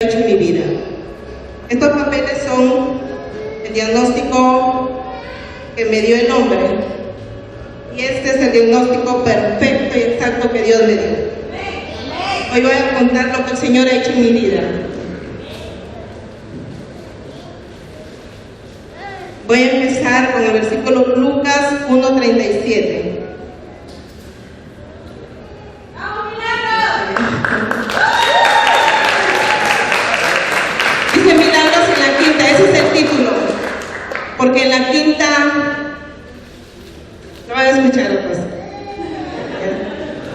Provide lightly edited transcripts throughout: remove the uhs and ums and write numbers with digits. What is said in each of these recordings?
hecho en mi vida. Estos papeles son el diagnóstico que me dio el hombre, y este es el diagnóstico perfecto y exacto que Dios me dio. Hoy voy a contar lo que el Señor ha hecho en mi vida. Voy a empezar con el versículo Lucas 1:37. Dice milagros en la quinta, ese es el título, porque en la quinta lo van a escuchar pues.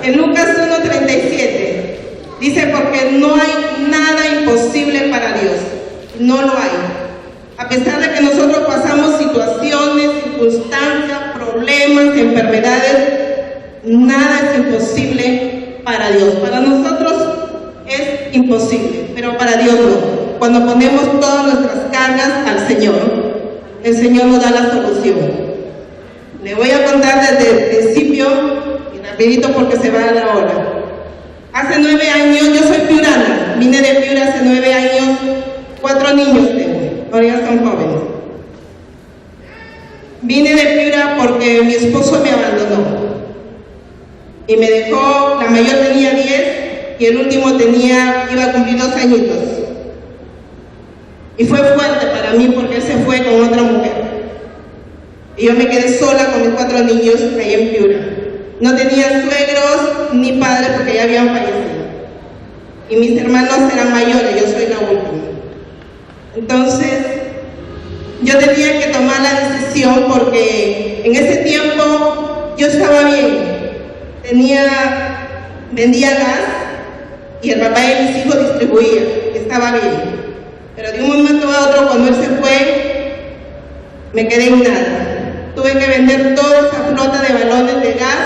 En Lucas 1:37 dice: porque no hay nada imposible para Dios, no lo hay. A pesar de que nosotros pasamos situaciones, circunstancias, problemas, enfermedades, nada es imposible para Dios. Para nosotros es imposible, pero para Dios no. Cuando ponemos todas nuestras cargas al Señor, el Señor nos da la solución. Le voy a contar desde el principio, y rapidito porque se va a la hora. Hace 9 años, yo soy piurana, vine de Piura hace 9 años, 4 niños tengo, ahora ya son jóvenes. Vine de Piura porque mi esposo me abandonó y me dejó. La mayor tenía 10 y el último iba a cumplir 2 añitos. Y fue fuerte para mí porque él se fue con otra mujer. Y yo me quedé sola con mis 4 niños ahí en Piura. No tenía suegros ni padres porque ya habían fallecido. Y mis hermanos eran mayores, yo soy la última. Entonces, yo tenía que tomar la decisión porque en ese tiempo yo estaba bien. Vendía gas y el papá de mis hijos distribuía, estaba bien. Pero de un momento a otro, cuando él se fue, me quedé en nada. Tuve que vender toda esa flota de balones de gas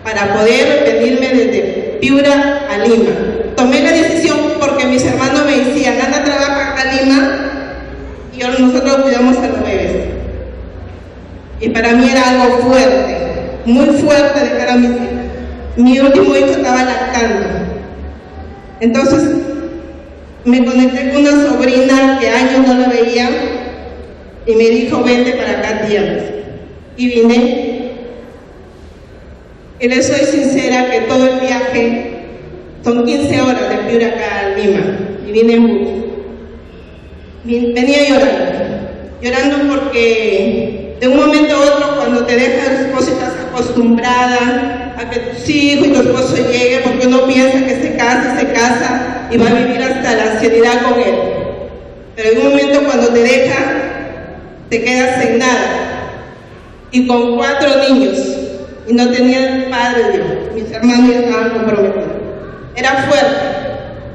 para poder venirme desde Piura a Lima. Tomé la decisión porque mis hermanos me decían: anda, trabaja a Lima y nosotros cuidamos a los bebés. Y para mí era algo fuerte, muy fuerte dejar a mis hijos. Mi último hijo estaba lactando. Entonces me conecté con una sobrina que años no la veía y me dijo: vente para acá, tía. Y vine. Y le soy sincera que todo el viaje son 15 horas de Piura acá a Lima. Y vine en bus. Venía llorando porque de un momento a otro, cuando te dejas el esposo, estás acostumbrada a que tus hijos y tu esposo lleguen, porque uno piensa que se casa y va a vivir hasta la ancianidad con él. Pero en un momento, cuando te deja, te quedas sin nada. Y con 4 niños, y no tenía padre Dios, mis hermanos ya estaban comprometidos. Era fuerte.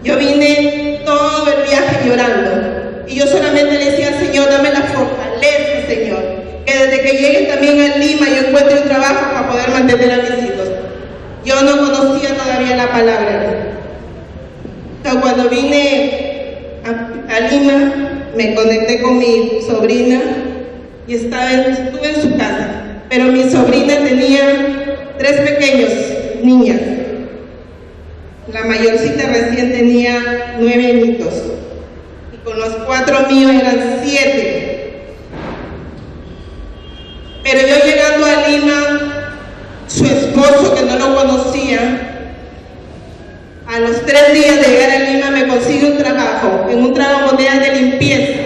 Yo vine todo el viaje llorando, y yo solamente le decía: Señor, dame la fortaleza, Señor, que desde que llegue también a Lima yo encuentre un trabajo para poder mantener a mis hijos. Yo no conocía todavía la palabra. Entonces, cuando vine a Lima, me conecté con mi sobrina y estuve en su casa. Pero mi sobrina tenía 3 pequeños, niñas. La mayorcita recién tenía 9 añitos. Y con los 4 míos eran 7. Pero yo llegando a Lima, su esposo, que no lo conocía, a los 3 días de llegar a Lima me consigue un trabajo en un tragamonedas de limpieza.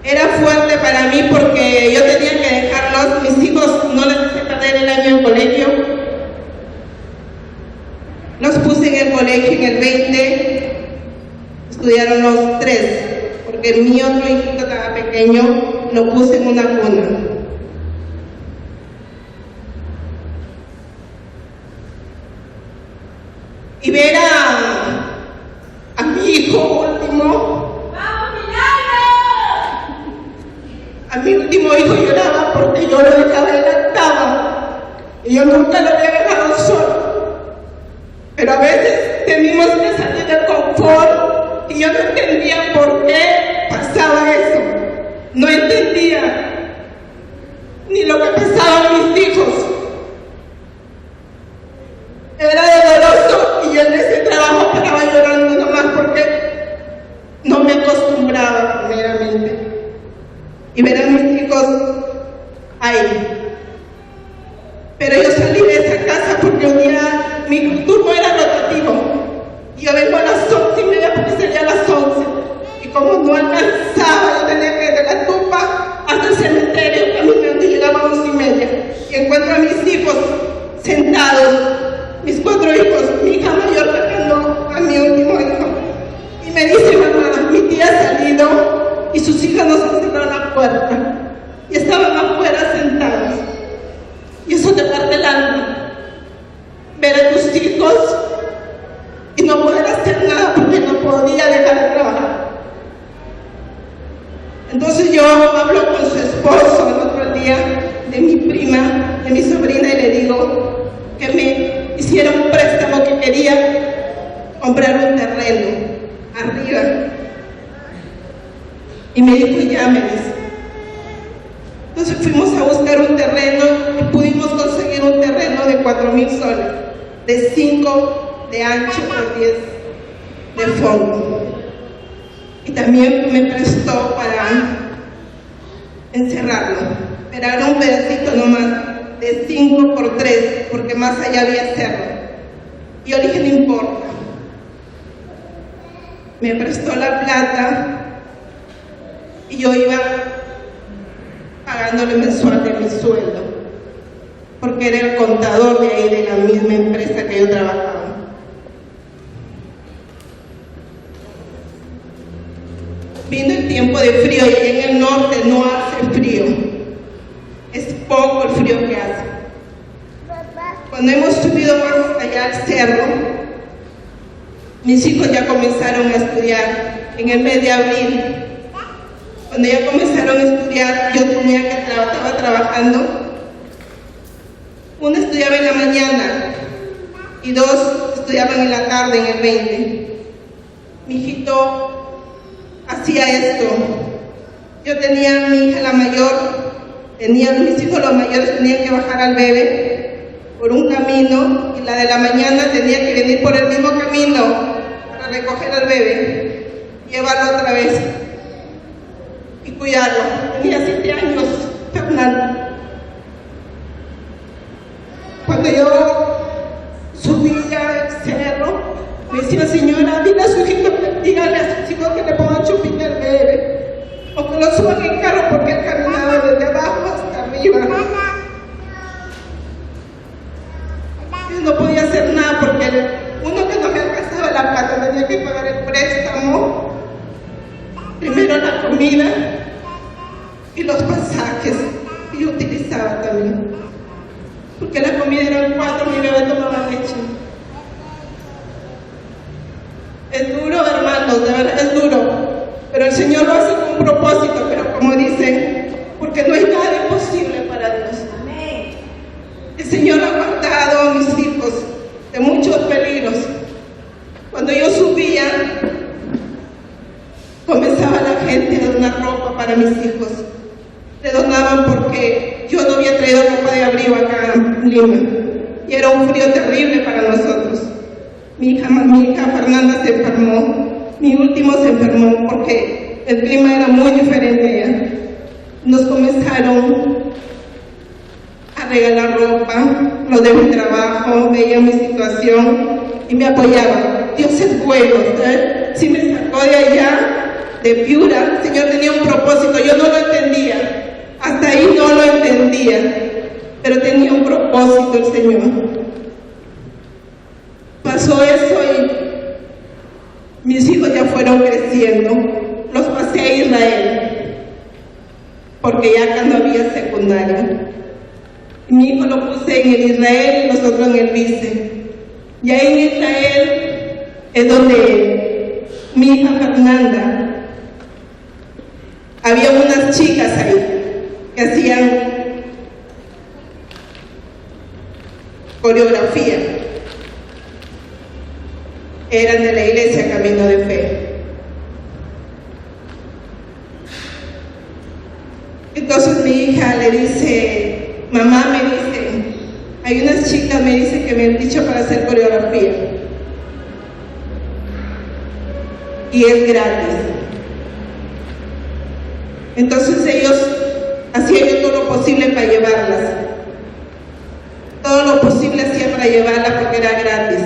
Era fuerte para mí porque yo tenía que dejarlos. Mis hijos no les hice perder el año en colegio. Los puse en el colegio en el 20. Estudiaron los 3, porque mi otro hijito estaba pequeño, lo puse en una cuna. Y ver a mi hijo último, a mi último hijo lloraba porque yo lo dejaba y lactaba, y yo nunca lo había dejado solo. Pero a veces tenemos que salir del confort, y yo no entendía por qué pasaba eso. No entendía ni lo que pasaban mis hijos. Era doloroso, y yo en ese trabajo paraba llorando. y ver a mis hijos ahí. Pero yo salí de esa casa porque un día mi turno era rotativo. Y yo vengo a las 11:30 porque salía a las 11. Y como no alcanzaba, yo tenía que ir de la tupa hasta el cementerio caminando y llegaba a 11:30. Y encuentro a mis hijos sentados, mis 4 hijos, mi hija mayor tocando a mi último hijo. Y me dice, mamá, mi tía ha salido y sus hijas nos han cerrado la puerta. Y estaban afuera sentados. Y eso te parte el alma. Ver a tus hijos y no poder hacer nada porque no podía dejar de trabajar. Entonces yo hablo con su esposo el otro día de mi prima, de mi sobrina, y le digo que me hiciera un préstamo, que quería comprar un terreno arriba. Y me dijo, llámeles. Entonces fuimos a buscar un terreno y pudimos conseguir un terreno de 4,000 soles, de 5 de ancho por 10 de fondo. Y también me prestó para encerrarlo, pero era un pedacito nomás, de 5 por 3, porque más allá había cerro. Y yo le dije, no importa. Me prestó la plata y yo iba pagándole mensual de mi sueldo, porque era el contador de ahí, de la misma empresa que yo trabajaba. Vino el tiempo de frío y allá en el norte no hace frío, es poco el frío que hace. Cuando hemos subido más allá al cerro, mis hijos ya comenzaron a estudiar en el mes de abril. Cuando ya comenzaron a estudiar, yo estaba trabajando. Uno estudiaba en la mañana y 2 estudiaban en la tarde, en el 20. Mi hijito hacía esto. Yo tenía a mi hija la mayor, mis hijos los mayores tenían que bajar al bebé por un camino y la de la mañana tenía que venir por el mismo camino para recoger al bebé, llevarlo otra vez y cuidarlo. Tenía 7 años, Fernando. Cuando yo subía el cerro, me decía, señora, dile a su hijito, dígale a sus hijos que le pongan chupín al bebé, o que lo suban en carro, porque él caminaba desde abajo hasta arriba. Yo no podía hacer nada porque uno que no me alcanzaba la plata, tenía que pagar el préstamo, primero la comida y los pasajes que yo utilizaba también, porque la comida eran 4, mi bebé tomaba leche. Es duro, hermanos, de verdad es duro, pero el Señor lo hace con un propósito, pero como dicen, porque no hay nada imposible para Dios. El Señor ha guardado a mis hijos de muchos peligros. Cuando yo subía, comenzaba la gente a donar ropa para mis hijos. Le donaban porque yo no había traído ropa de abrigo acá en Lima y era un frío terrible para nosotros. Mi hija Fernanda se enfermó, mi último se enfermó porque el clima era muy diferente allá. Nos comenzaron a regalar ropa, los de mi trabajo, veían mi situación y me apoyaban. Dios es bueno, ¿sabes? Si me sacó de allá, de Piura, el Señor tenía un propósito, yo no lo entendía. Hasta ahí no lo entendía, pero tenía un propósito el Señor. Pasó eso y mis hijos ya fueron creciendo. Los pasé a Israel, porque ya acá no había secundaria. Mi hijo lo puse en el Israel y nosotros en el Vice. Y ahí en Israel es donde mi hija Fernanda, había unas chicas ahí que hacían coreografía, eran de la iglesia Camino de Fe. Entonces mi hija le dice, mamá, me dice, hay unas chicas, me dice, que me han dicho para hacer coreografía y es gratis. Entonces ellos hacían yo todo lo posible para llevarlas. Todo lo posible hacía para llevarlas porque era gratis.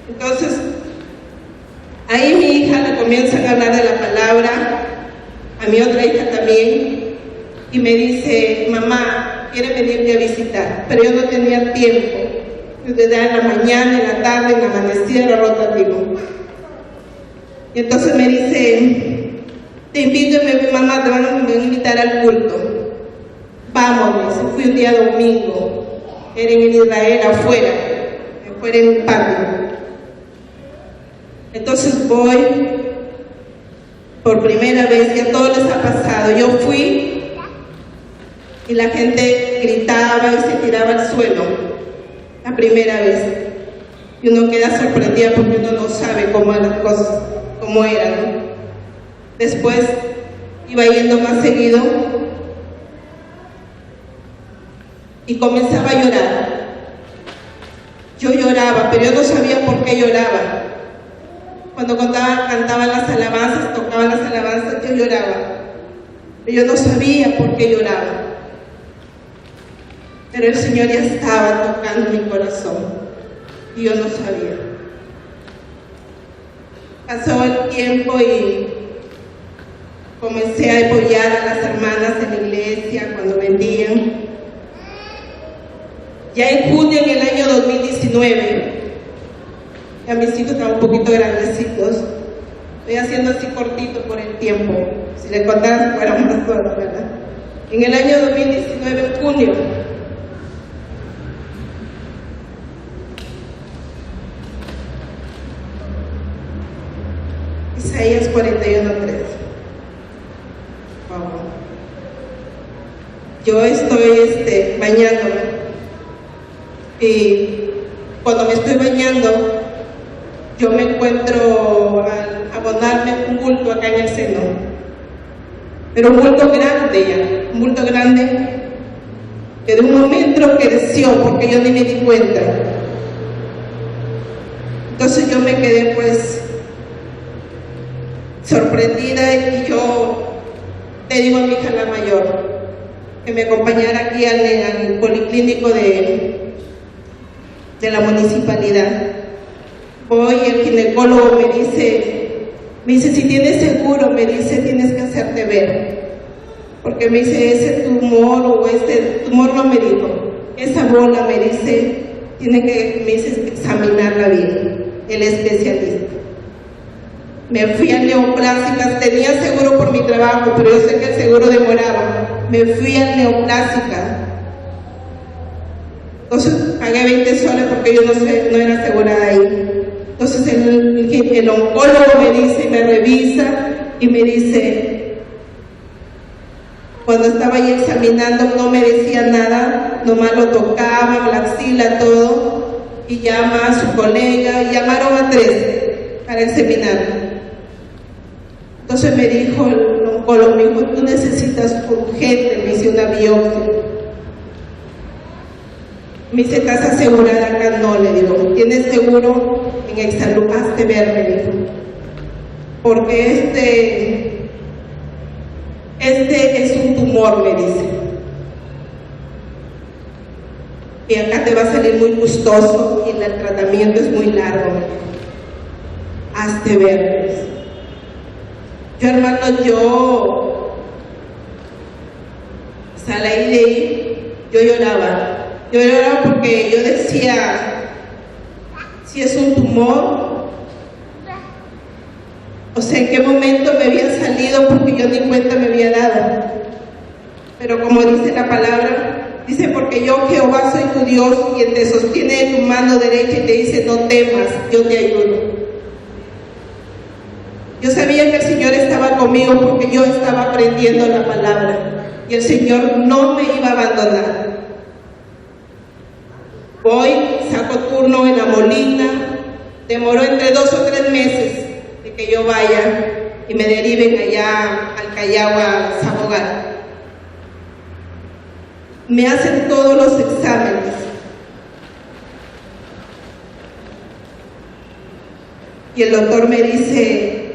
Entonces, ahí mi hija le comienzan a hablar de la palabra, a mi otra hija también, y me dice: mamá, quiere venirme a visitar, pero yo no tenía tiempo. Desde en la mañana, en la tarde, en la amanecida era rotativo. Y entonces me dice: te invito, mamá, te van a invitar al culto. Vamos, se fui un día domingo, era en Israel, afuera en un patio. Entonces voy por primera vez, ya todo les ha pasado. Yo fui y la gente gritaba y se tiraba al suelo, la primera vez. Y uno queda sorprendido porque uno no sabe cómo eran las cosas, cómo eran, ¿no? Después iba yendo más seguido y comenzaba a llorar. Yo lloraba, pero yo no sabía por qué lloraba. Cuando cantaban las alabanzas, tocaban las alabanzas, yo lloraba. Pero yo no sabía por qué lloraba. Pero el Señor ya estaba tocando mi corazón y yo no sabía. Pasó el tiempo y comencé a apoyar a las hermanas en la iglesia cuando vendían. Ya en junio, en el año 2019, ya mis hijos estaban un poquito grandecitos. Estoy haciendo así cortito por el tiempo. Si le contara, fuera más horas, ¿verdad? En el año 2019, en junio, Isaías 41:3. Wow. Yo estoy bañándome. Y cuando me estoy bañando, yo me encuentro al abonarme un bulto acá en el seno. Pero un bulto grande ya, un bulto grande que de un momento creció porque yo ni me di cuenta. Entonces yo me quedé pues sorprendida y yo le digo a mi hija la mayor que me acompañara aquí al policlínico de la municipalidad. Voy y el ginecólogo me dice, si tienes seguro, me dice, tienes que hacerte ver. Porque me dice, ese tumor o ese tumor no me dijo, esa bola me dice, me dice examinarla bien, el especialista. Me fui a Neoplásicas, tenía seguro por mi trabajo, pero yo sé que el seguro demoraba. Me fui a Neoplásicas. Entonces pagué 20 soles porque yo no era asegurada ahí. Entonces el oncólogo me dice, me revisa y me dice, cuando estaba ahí examinando no me decía nada, nomás lo tocaba, la axila, todo, y llama a su colega, y llamaron a 3 para examinarlo. Entonces me dijo el oncólogo, me dijo, tú necesitas urgente, me hice una biopsia. Me dice, ¿estás asegurada acá? No, le digo, ¿tienes seguro en Exsalud? Hazte ver, me dijo. Porque este es un tumor, me dice. Y acá te va a salir muy costoso y el tratamiento es muy largo, me dijo. Hazte ver, me dice. Yo, hermano, yo salí de ahí, yo lloraba. Yo lloraba porque yo decía, si es un tumor, o sea, en qué momento me había salido porque yo ni cuenta me había dado. Pero como dice la palabra, dice, porque yo Jehová soy tu Dios, quien te sostiene de tu mano derecha y te dice, no temas, yo te ayudo. Yo sabía que el Señor estaba conmigo porque yo estaba aprendiendo la palabra y el Señor no me iba a abandonar. Voy, saco turno en La Molina, demoró entre 2 o 3 meses de que yo vaya y me deriven allá al Callao, a Sabogal. Me hacen todos los exámenes. Y el doctor me dice,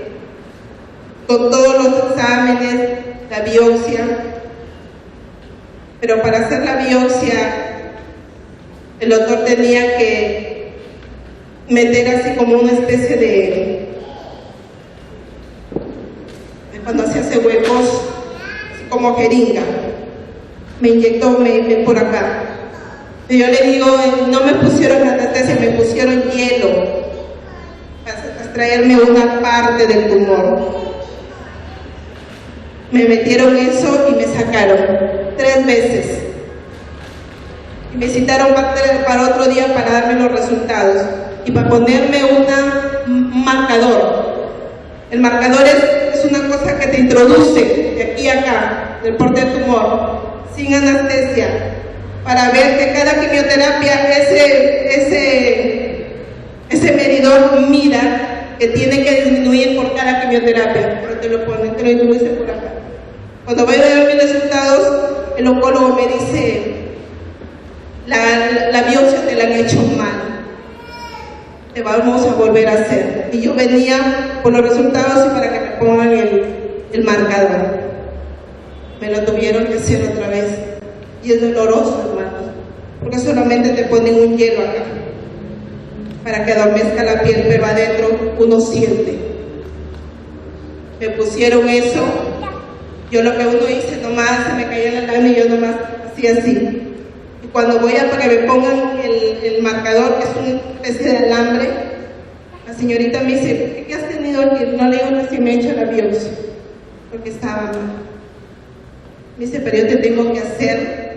con todos los exámenes, biopsia, pero para hacer la biopsia el doctor tenía que meter así como una especie de cuando se hace huecos, así como jeringa. Me inyectó por acá. Y yo le digo, no me pusieron anestesia, me pusieron hielo para extraerme una parte del tumor. Me metieron eso y me sacaron 3 veces. Y me citaron para otro día para darme los resultados y para ponerme un marcador. El marcador es una cosa que te introduce de aquí a acá, del porte del tumor, sin anestesia, para ver que cada quimioterapia, ese medidor mida que tiene que disminuir por cada quimioterapia, pero te lo ponen, te lo introduce por acá. Cuando voy a ver mis resultados, el oncólogo me dice, la biopsia te la han hecho mal, te vamos a volver a hacer. Y yo venía por los resultados y para que me pongan el marcador. Me lo tuvieron que hacer otra vez. Y es doloroso, hermanos, porque solamente te ponen un hielo acá para que adormezca la piel, pero adentro uno siente. Me pusieron eso, yo lo que uno hice nomás, se me caía la lágrima y yo nomás hacía así. Y cuando voy a para que me pongan el marcador, que es una especie de alambre, la señorita me dice, ¿qué has tenido aquí? No le digo que si me he hecho la biopsia, porque estaba mal. Me dice, pero yo te tengo que hacer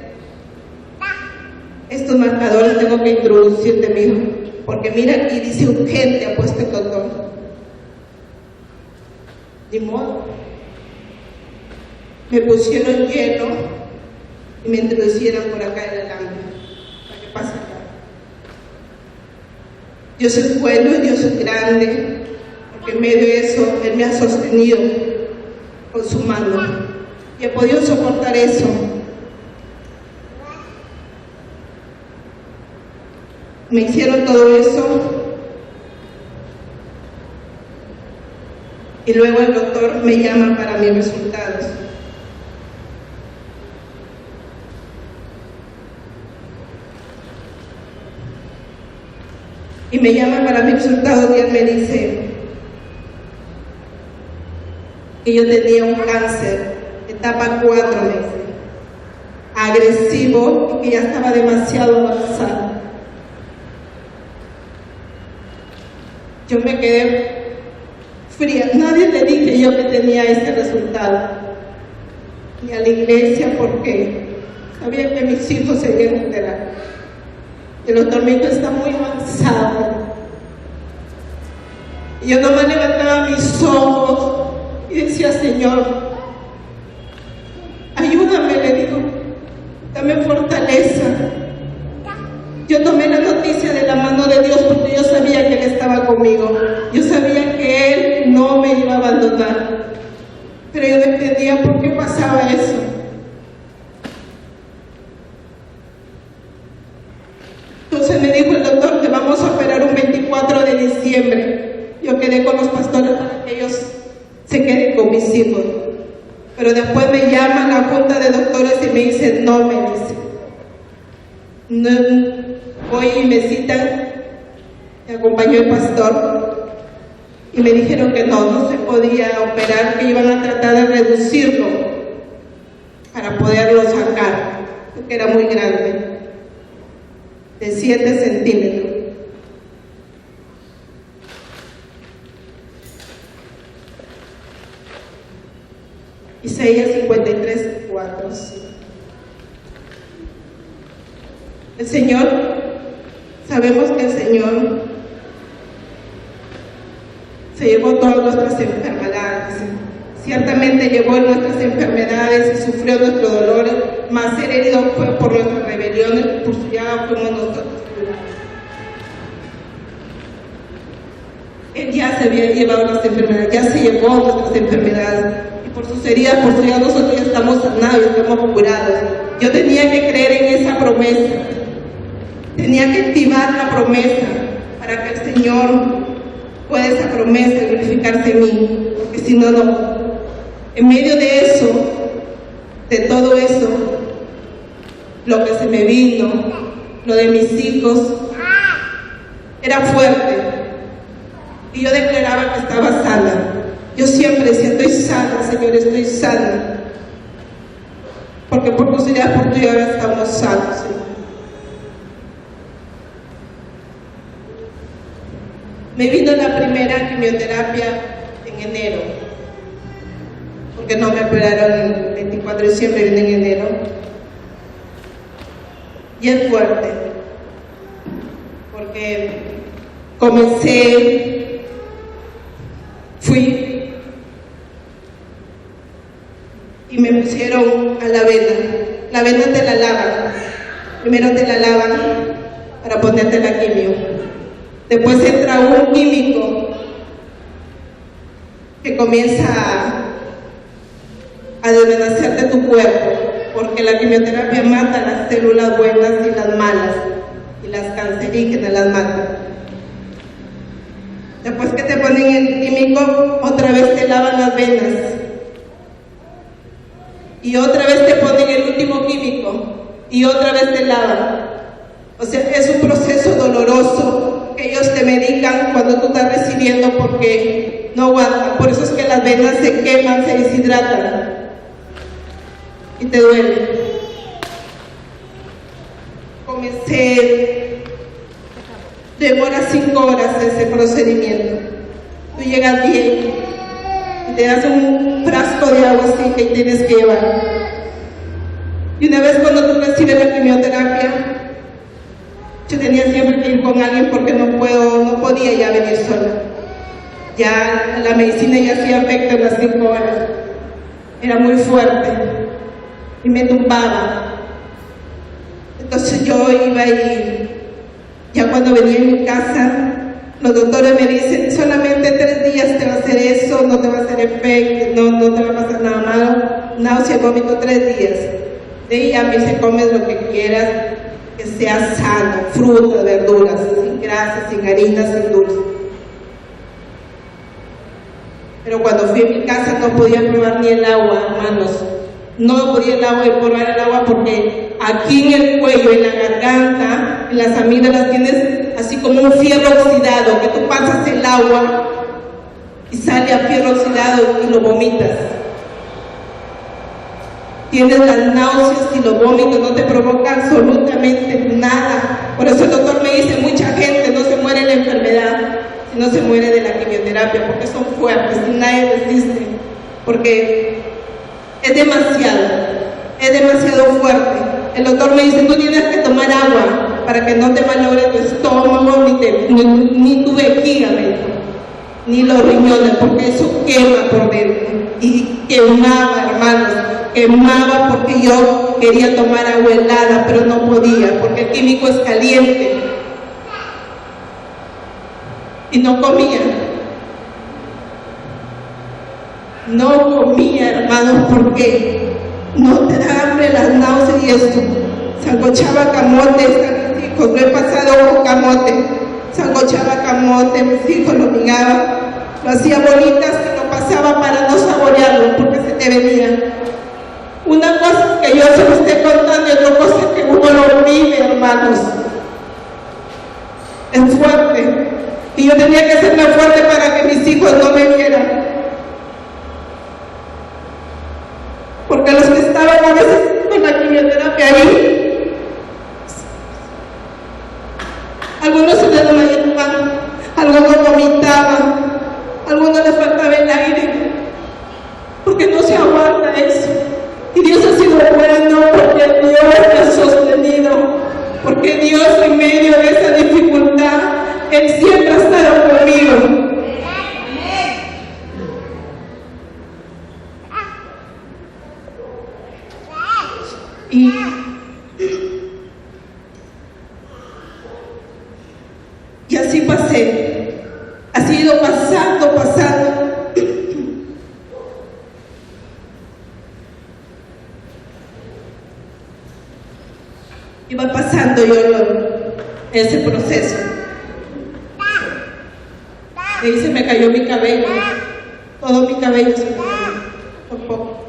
estos marcadores, tengo que introducirte, mijo, porque mira aquí dice urgente, ha puesto el doctor. Ni modo. Me pusieron hielo y me introducieron por acá en el alambre, para que pase acá. Dios es bueno y Dios es grande, porque en medio de eso Él me ha sostenido con su mano y he podido soportar eso. Me hicieron todo eso y luego el doctor me llama para mis resultados. Y me llama para mis resultados y él me dice que yo tenía un cáncer, etapa 4, me dice, agresivo y que ya estaba demasiado avanzado. Yo me quedé fría, nadie le dije yo que tenía ese resultado, ni a la iglesia, porque sabía que mis hijos se iban a enterar. El otorrino está muy avanzado. Y yo nomás levantaba mis ojos y decía, Señor, ayúdame, le digo, dame fortaleza. Yo tomé la noticia de la mano de Dios porque yo sabía que Él estaba conmigo. Yo sabía que Él no me iba a abandonar. Pero yo no entendía por qué pasaba eso. Entonces me dijo el doctor, te vamos a operar un 24 de diciembre. Yo quedé con los pastores para que ellos se queden con mis hijos. Pero después me llama la junta de doctores y me dice, no, me dice. No, voy y me citan, me acompañó el pastor y me dijeron que no se podía operar, que iban a tratar de reducirlo para poderlo sacar, porque era muy grande, de 7 centímetros. Isaías 53:4. El Señor, sabemos que el Señor se llevó todas nuestras enfermedades. Ciertamente llevó nuestras enfermedades y sufrió nuestros dolores, mas ser herido fue por nuestras rebeliones, por su llaga fuimos nosotros curados. Él ya se había llevado las enfermedades, ya se llevó nuestras enfermedades. Y por sus heridas, por su llaga, nosotros ya estamos sanados, estamos curados. Yo tenía que creer en esa promesa. Tenía que activar la promesa para que el Señor pueda esa promesa glorificarse en mí, porque si no, no. En medio de eso, de todo eso, lo que se me vino, lo de mis hijos, era fuerte. Y yo declaraba que estaba sana. Yo siempre decía, estoy sana, Señor, estoy sana. Porque por posibilidad, por tu ahora estamos sanos, Señor. Me vino la primera quimioterapia en enero, porque no me operaron el 24 de diciembre, vine en enero. Y es fuerte, porque fui y me pusieron a la vena. La vena te la lavan, primero te la lavan para ponerte la quimio. Después entra un químico que comienza a desvanecerte tu cuerpo, porque la quimioterapia mata las células buenas y las malas, y las cancerígenas las mata. Después que te ponen el químico, otra vez te lavan las venas, y otra vez te ponen el último químico, y otra vez te lavan. O sea, es un proceso doloroso que ellos te medican cuando tú estás recibiendo, porque no aguantan. Por eso es que las venas se queman, se deshidratan y te duele. Demora 5 horas ese procedimiento. Tú llegas bien y te das un frasco de agua así que tienes que llevar. Y una vez cuando tú recibes la quimioterapia, yo tenía siempre que ir con alguien porque no podía ya venir sola. Ya la medicina ya hacía efecto en las 5 horas. Era muy fuerte y me tumbaba. Entonces yo iba y ya cuando venía en mi casa, los doctores me dicen, solamente 3 días te va a hacer eso, no te va a hacer efecto, no te va a pasar nada malo, náusea, vómito, 3 días. De ahí ya me dice, comes lo que quieras, que sea sano, frutas, verduras, sin grasas, sin harinas, sin dulce. Pero cuando fui a mi casa no podía probar ni el agua, hermanos. No podía probar el agua porque aquí en el cuello, en la garganta, en las amígdalas tienes así como un fierro oxidado, que tú pasas el agua y sale a fierro oxidado y lo vomitas. Tienes las náuseas y los vómitos, no te provoca absolutamente nada. Por eso el doctor me dice, mucha gente no se muere de la enfermedad, sino se muere de la quimioterapia, porque son fuertes y nadie resiste, porque es demasiado fuerte. El doctor me dice, tú tienes que tomar agua para que no te malogre tu estómago, ni tu vejiga, ni los riñones, porque eso quema por dentro. Y quemaba, hermanos, quemaba porque yo quería tomar agua helada, pero no podía, porque el químico es caliente. Y no comía. No comía, hermanos, porque no te da hambre, las náuseas y esto. Sancochaba camote, mis hijos, lo he pasado con camote. Sancochaba camote, mis hijos lo migaban, lo hacía bolitas y lo pasaba para no saborearlo, porque se te venía. Una cosa es que yo se lo esté contando y otra cosa es que uno lo vive, hermanos. Es fuerte. Y yo tenía que hacerme fuerte para que mis hijos no me vieran. Porque los que estaban a veces con la quimioterapia ahí, algunos se desmayaban, algunos vomitaban, algunos les faltaba el aire, porque no se aguanta eso. Y Dios ha sido bueno, porque Dios me ha sostenido, porque Dios en medio de esa dificultad, Él siempre ha estado conmigo. Y así pasé, así he ido pasando. Iba pasando yo ese proceso. Y ahí se me cayó mi cabello, todo mi cabello se me cayó, por poco.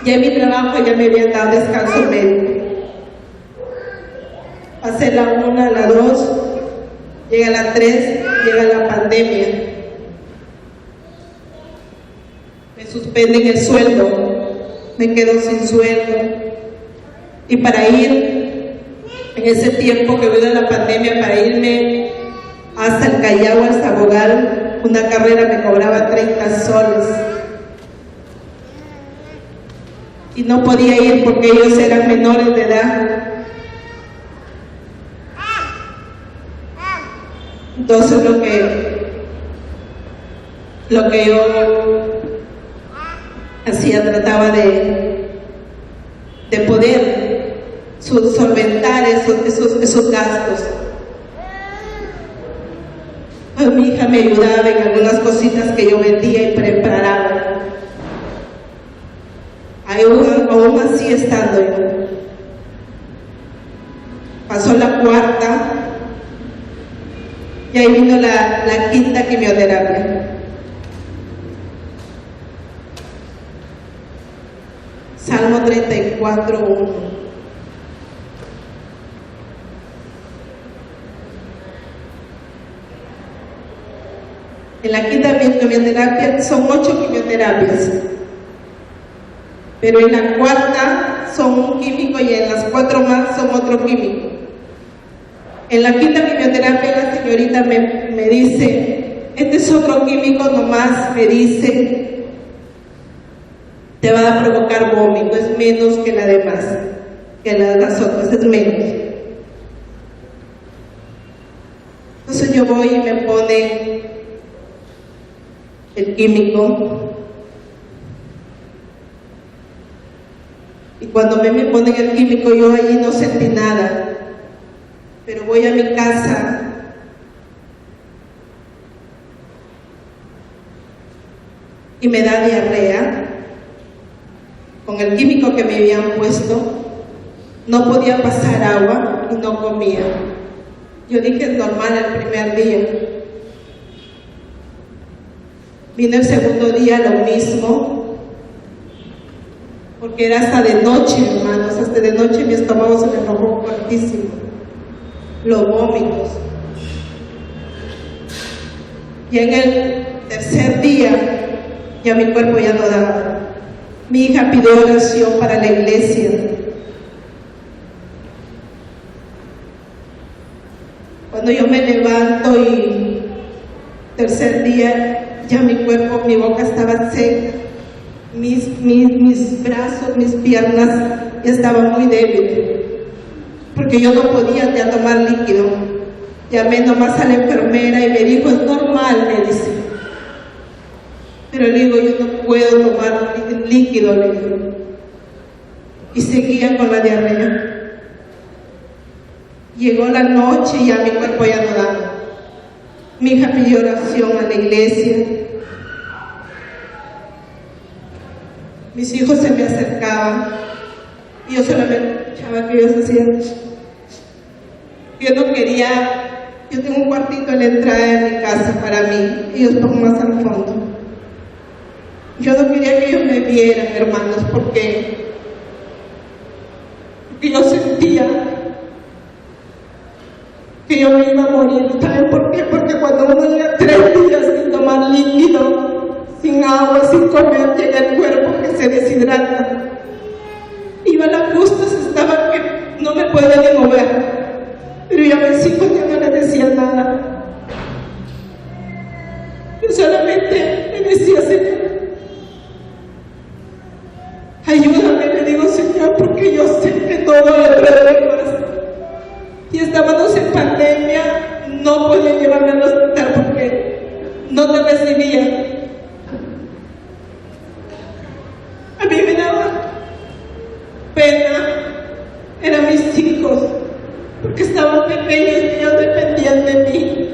Ya en mi trabajo ya me habían dado descanso médico. Pasé la 1, la 2, llega la 3, llega la pandemia. Me suspenden el sueldo, me quedo sin sueldo. Y para ir, en ese tiempo que vino la pandemia, para irme hasta el Callao, al Sabogal, una carrera me cobraba 30 soles. Y no podía ir porque ellos eran menores de edad. Entonces lo que yo hacía, trataba de poder solventar esos gastos. Pues mi hija me ayudaba en algunas cositas que yo vendía y preparaba. Aún así estando yo. Pasó la 4ª y ahí vino la 5ª quimioterapia. Salmo 34:1. En la 5ª quimioterapia son 8 quimioterapias, pero en la 4ª son un químico y en las 4 más son otro químico. En la 5ª quimioterapia la señorita me dice, este es otro químico nomás, me dice, te va a provocar vómito, es menos que la demás, que las otras, es menos. Entonces yo voy y me pone el químico, y cuando me ponen el químico yo allí no sentí nada. Pero voy a mi casa y me da diarrea con el químico que me habían puesto. No podía pasar agua y no comía. Yo dije, es normal el primer día. Vino el segundo día lo mismo, porque era hasta de noche, hermanos, hasta de noche mi estómago se me enrojó fuertísimo. Los vómitos. Y en el tercer día ya mi cuerpo ya no daba. Mi hija pidió oración para la iglesia. Cuando yo me levanto y tercer día ya mi cuerpo, mi boca estaba seca, mis brazos, mis piernas ya estaban muy débiles, porque yo no podía ya tomar líquido. Llamé nomás a la enfermera y me dijo, es normal, me dice. Pero le digo, yo no puedo tomar líquido, le digo. Y seguía con la diarrea. Llegó la noche y ya mi cuerpo ya no daba. Mi hija pidió oración a la iglesia. Mis hijos se me acercaban y yo solamente escuchaba que ellos hacían. Yo no quería, yo tengo un cuartito en la entrada de mi casa para mí, ellos ponen más al fondo. Yo no quería que ellos me vieran, hermanos, porque yo sentía que yo me iba a morir. ¿Saben por qué? Porque cuando uno llega 3 días sin tomar líquido, sin agua, sin comer, llega el cuerpo que se deshidrata. Iba a las justas, estaba que no me puedo ni mover. Pero yo a mis hijos ya no les decía nada. Yo solamente le decía, Señor, ayúdame, le digo, Señor, porque yo sé que todo hay problemas. Y estábamos en pandemia, no podía llevarme al hospital porque no te recibía. A mí me daba pena, eran mis hijos, porque estaban pequeños y ellos dependían de mí.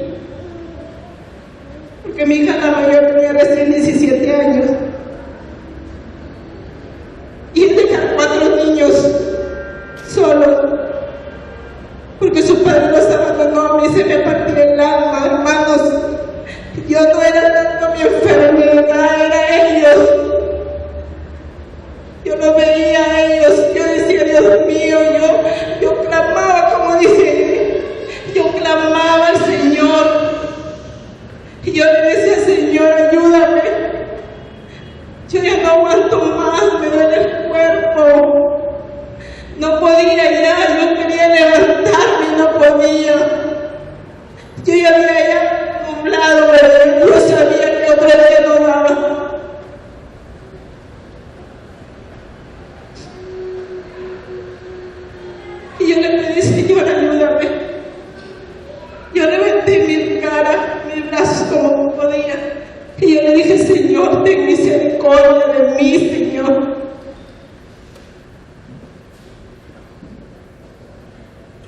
Porque mi hija la mayor tenía recién 17 años. Y él dejar 4 niños solos, porque su padre los abandonó. A mí se me partió el alma, hermanos. Yo no era tanto mi enfermedad, era ellos. Yo lo veía Y yo le decía, Señor, ayúdame. Yo ya no aguanto más, me duele el cuerpo. No podía ya, yo quería levantarme y no podía. Yo ya había nublado, pero yo sabía que otro día no daba. Y yo le pedí, Señor, ayúdame. Yo levanté mi cara, mis brazos como podía. Y yo le dije, Señor, ten misericordia de mí, Señor.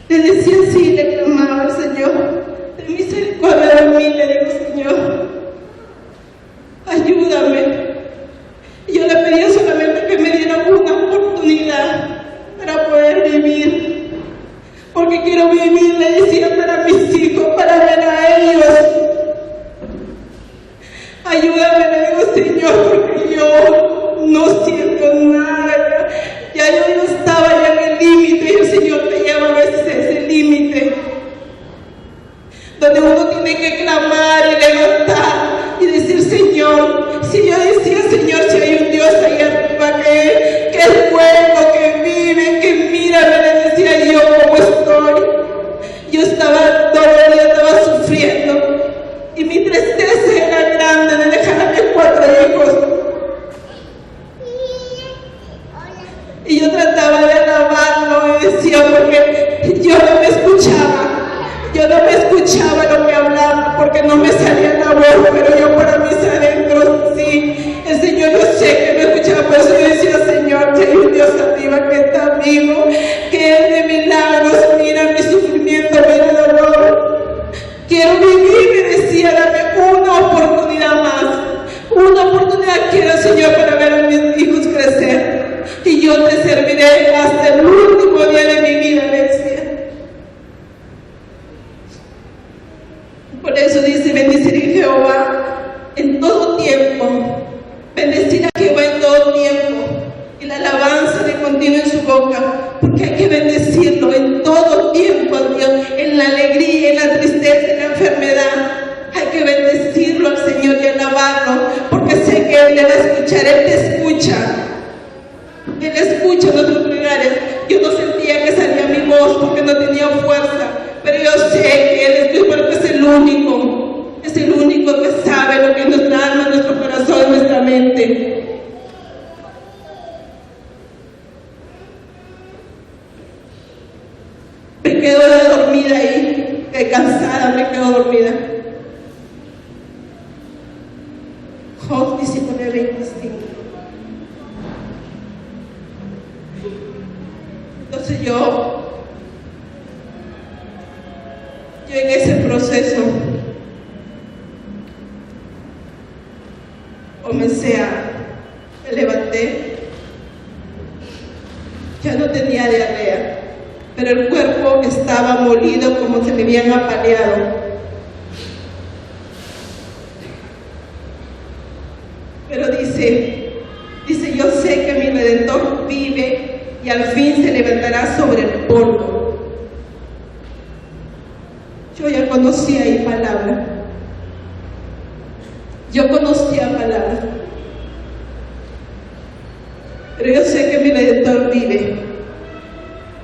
Le decía así, le clamaba al Señor, ten misericordia de mí, le digo, Señor, ayúdame. Y yo le pedía solamente que me diera una oportunidad para poder vivir. Porque quiero vivir, le decía, para mis hijos, para ver a ellos. Ayúdame, le digo, Señor, porque yo no siento nada. Ya yo no estaba ya en el límite y el Señor te lleva a veces a ese límite. Donde uno tiene que clamar y levantar y decir, Señor, si yo decía, Señor, si hay un Dios ahí arriba que es bueno, que vive, que mira, me decía yo cómo estoy. Yo estaba dolorida, estaba sufriendo. Y mi tristeza era grande de dejar a mis 4 hijos. Y yo trataba de alabarlo y decía, porque yo no me escuchaba lo que hablaba, porque no me salía la voz, pero yo para mis adentros, sí, el Señor yo sé que me escuchaba, por eso yo decía, Señor, que hay un Dios arriba que está vivo, que es de milagros, mira mi sufrimiento, mira el dolor. Quiero vivir, me decía, dame una oportunidad más. Una oportunidad quiero, Señor, para ver a mis hijos crecer. Y yo te serviré hasta el último día de mi vida, le decía. Por eso dice, bendeciré a Jehová en todo tiempo. Bendecir a Jehová en todo tiempo. Y la alabanza de continuo en su boca. Porque hay que bendecirlo en todo tiempo, Dios. En la alegría, en la tristeza, en la enfermedad. Hay que bendecirlo al Señor y alabarlo. Porque sé que Él le va a escuchar. Él te escucha. Él escucha nuestros lugares. Yo no sentía que salía mi voz porque no tenía fuerza. Pero yo sé que Él escucha porque es el único. Es el único que sabe lo que es nuestra alma, nuestro corazón, nuestra mente. Me quedo dormida ahí, cansada, me quedo dormida. Job 19:25. Entonces yo en ese proceso me levanté, ya no tenía diarrea, pero el cuerpo estaba molido como se me habían apaleado. Pero dice, yo sé que mi Redentor vive y al fin se levantará sobre el polvo. Yo ya conocía ahí palabra. Yo conocía palabra. Pero yo sé que mi Redentor vive,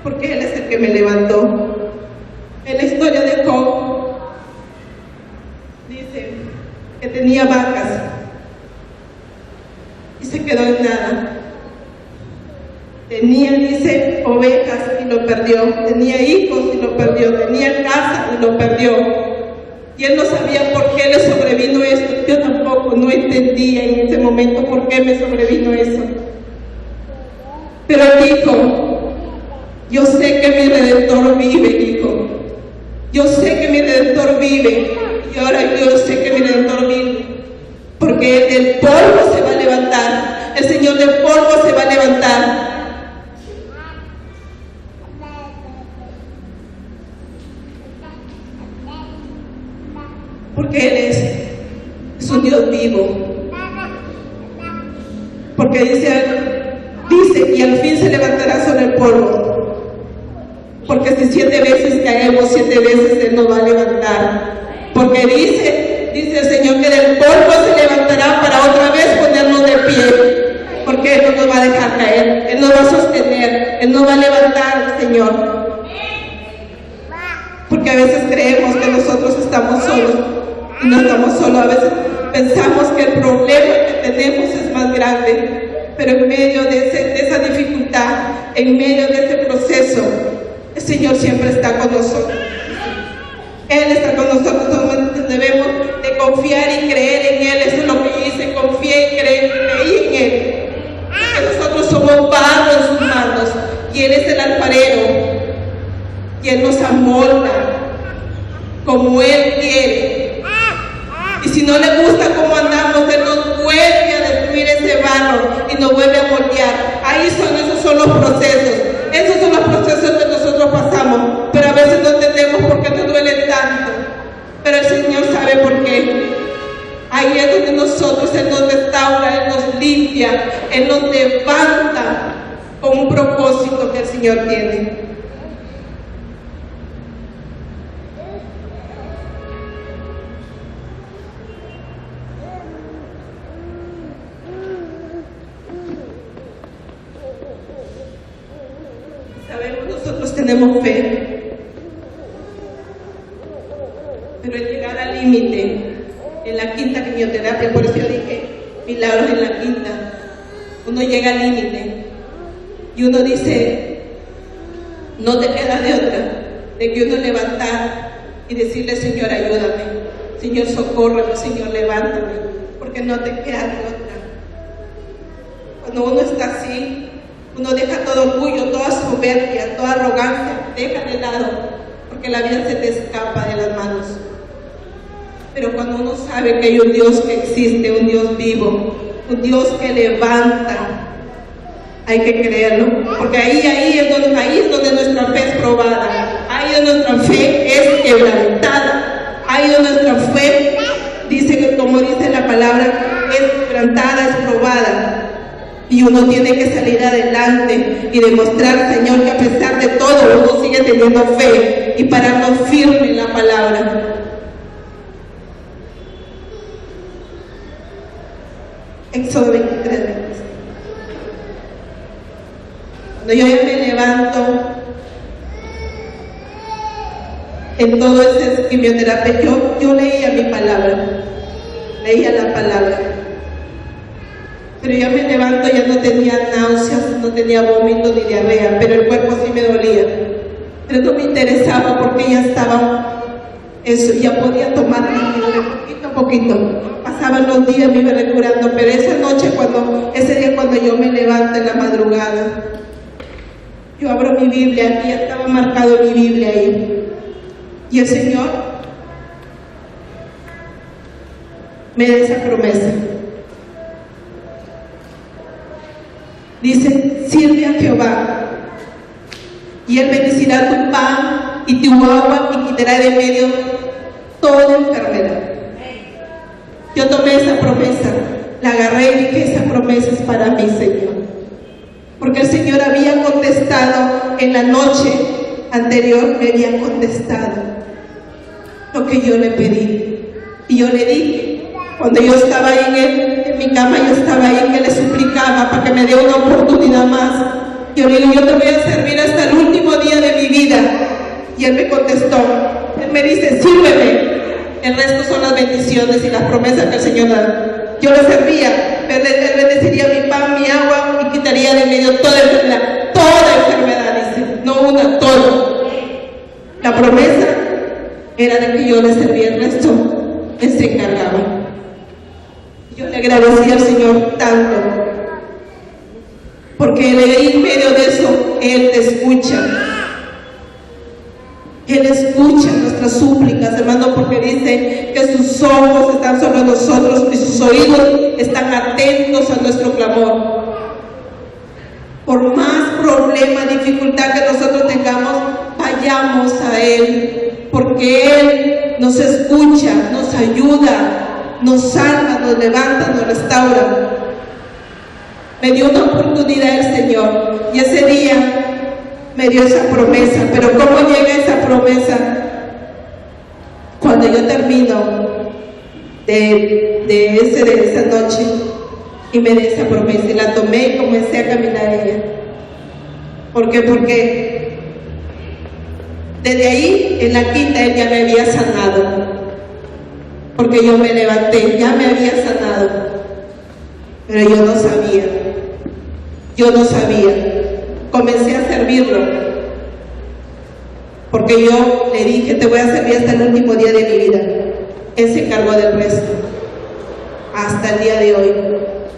porque Él es el que me levantó. En la historia de Job, dice que tenía vacas y se quedó en nada. Tenía, dice, ovejas y lo perdió. Tenía hijos y lo perdió. Tenía casa y lo perdió. Y él no sabía por qué le sobrevino esto. Yo tampoco, no entendía en ese momento por qué me sobrevino eso. Pero dijo, yo sé que mi Redentor vive, dijo. Yo sé que mi Redentor vive. Y ahora yo sé que mi Redentor vive. Porque Él del polvo se va a levantar. El Señor del polvo se va a levantar. Porque Él es un Dios vivo. Porque dice, y al fin se levantará sobre el polvo. Porque si 7 veces caemos, 7 veces Él nos va a levantar. Porque dice, dice el Señor que del polvo se levantará para otra vez ponernos de pie, porque Él no nos va a dejar caer, Él nos va a sostener, Él nos va a levantar, Señor. Porque a veces creemos que nosotros estamos solos y no estamos solos. A veces pensamos que el problema que tenemos es más grande, pero en medio de esa dificultad, en medio de ese proceso, el Señor siempre está con nosotros. Él está con nosotros. Nosotros debemos de confiar y creer en Él. Eso es lo que yo hice, confié y creí en Él. Porque nosotros somos barro en sus manos y Él es el alfarero. Y Él nos amolda como Él quiere. Y si no le gusta cómo andamos, Él nos vuelve a destruir ese barro y nos vuelve a moldear. Esos son los procesos. Esos son los procesos que nosotros pasamos. Pero a veces no entendemos por qué nos duele tanto. Pero el Señor sabe por qué. Ahí es donde nosotros, Él nos restaura, Él nos limpia, Él nos levanta con un propósito que el Señor tiene. Nosotros tenemos fe, pero el llegar al límite, en la quinta quimioterapia, por eso yo dije milagros en la quinta, uno llega al límite y uno dice, no te queda de otra, de que uno levantar y decirle, Señor, ayúdame, Señor, socórreme, Señor, levántame, porque no te queda de otra. Cuando uno está así, uno deja todo orgullo, toda soberbia, toda arrogancia, deja de lado, porque la vida se te escapa de las manos. Pero cuando uno sabe que hay un Dios que existe, un Dios vivo, un Dios que levanta, hay que creerlo, porque ahí es donde nuestra fe es probada, ahí es donde nuestra fe es quebrantada, ahí es donde nuestra fe, dice que como dice la palabra, es quebrantada, es probada. Y uno tiene que salir adelante y demostrar, Señor, que a pesar de todo, uno sigue teniendo fe y pararnos firme en la palabra. Éxodo 23, 26. Cuando yo me levanto en todo ese quimioterapia, yo leía mi palabra, leía la palabra. Pero yo me levanto, ya no tenía náuseas, no tenía vómito ni diarrea, pero el cuerpo sí me dolía. Pero no me interesaba porque ya estaba eso, ya podía tomar líquido de poquito a poquito. Pasaban los días, me iba recurando, pero ese día cuando yo me levanto en la madrugada, yo abro mi Biblia, y ya estaba marcado mi Biblia ahí. Y el Señor me da esa promesa. Dice, sirve a Jehová, y Él bendecirá tu pan y tu agua y quitará de medio toda enfermedad. Yo tomé esa promesa, la agarré y dije, esa promesa es para mí, Señor. Porque el Señor había contestado en la noche anterior, me había contestado lo que yo le pedí. Y yo le dije, cuando yo estaba ahí en mi cama, yo estaba ahí que le suplicaba para que me dé una oportunidad más. Yo le digo, yo te voy a servir hasta el último día de mi vida. Y Él me contestó, Él me dice, sírveme. El resto son las bendiciones y las promesas que el Señor da. Yo le servía, Él bendeciría mi pan, mi agua y quitaría de medio toda enfermedad, dice, no una, todo. La promesa era de que yo le servía, el resto Él se encargaba. Yo le agradecí al Señor tanto, porque en medio de eso, Él te escucha. Él escucha nuestras súplicas, hermano, porque dice que sus ojos están sobre nosotros y sus oídos están atentos a nuestro clamor. Por más problema, dificultad que nosotros tengamos, vayamos a Él, porque Él nos escucha, nos ayuda, nos salva, nos levanta, nos restaura. Me dio una oportunidad el Señor y ese día me dio esa promesa. Pero ¿cómo llega esa promesa? Cuando yo termino de esa noche y me di esa promesa y la tomé y comencé a caminar en ella. ¿Por qué? Porque desde ahí, en la quinta, Él ya me había sanado. Porque yo me levanté, ya me había sanado. Pero yo no sabía. Yo no sabía. Comencé a servirlo. Porque yo le dije, te voy a servir hasta el último día de mi vida. Él se encargó del resto. Hasta el día de hoy.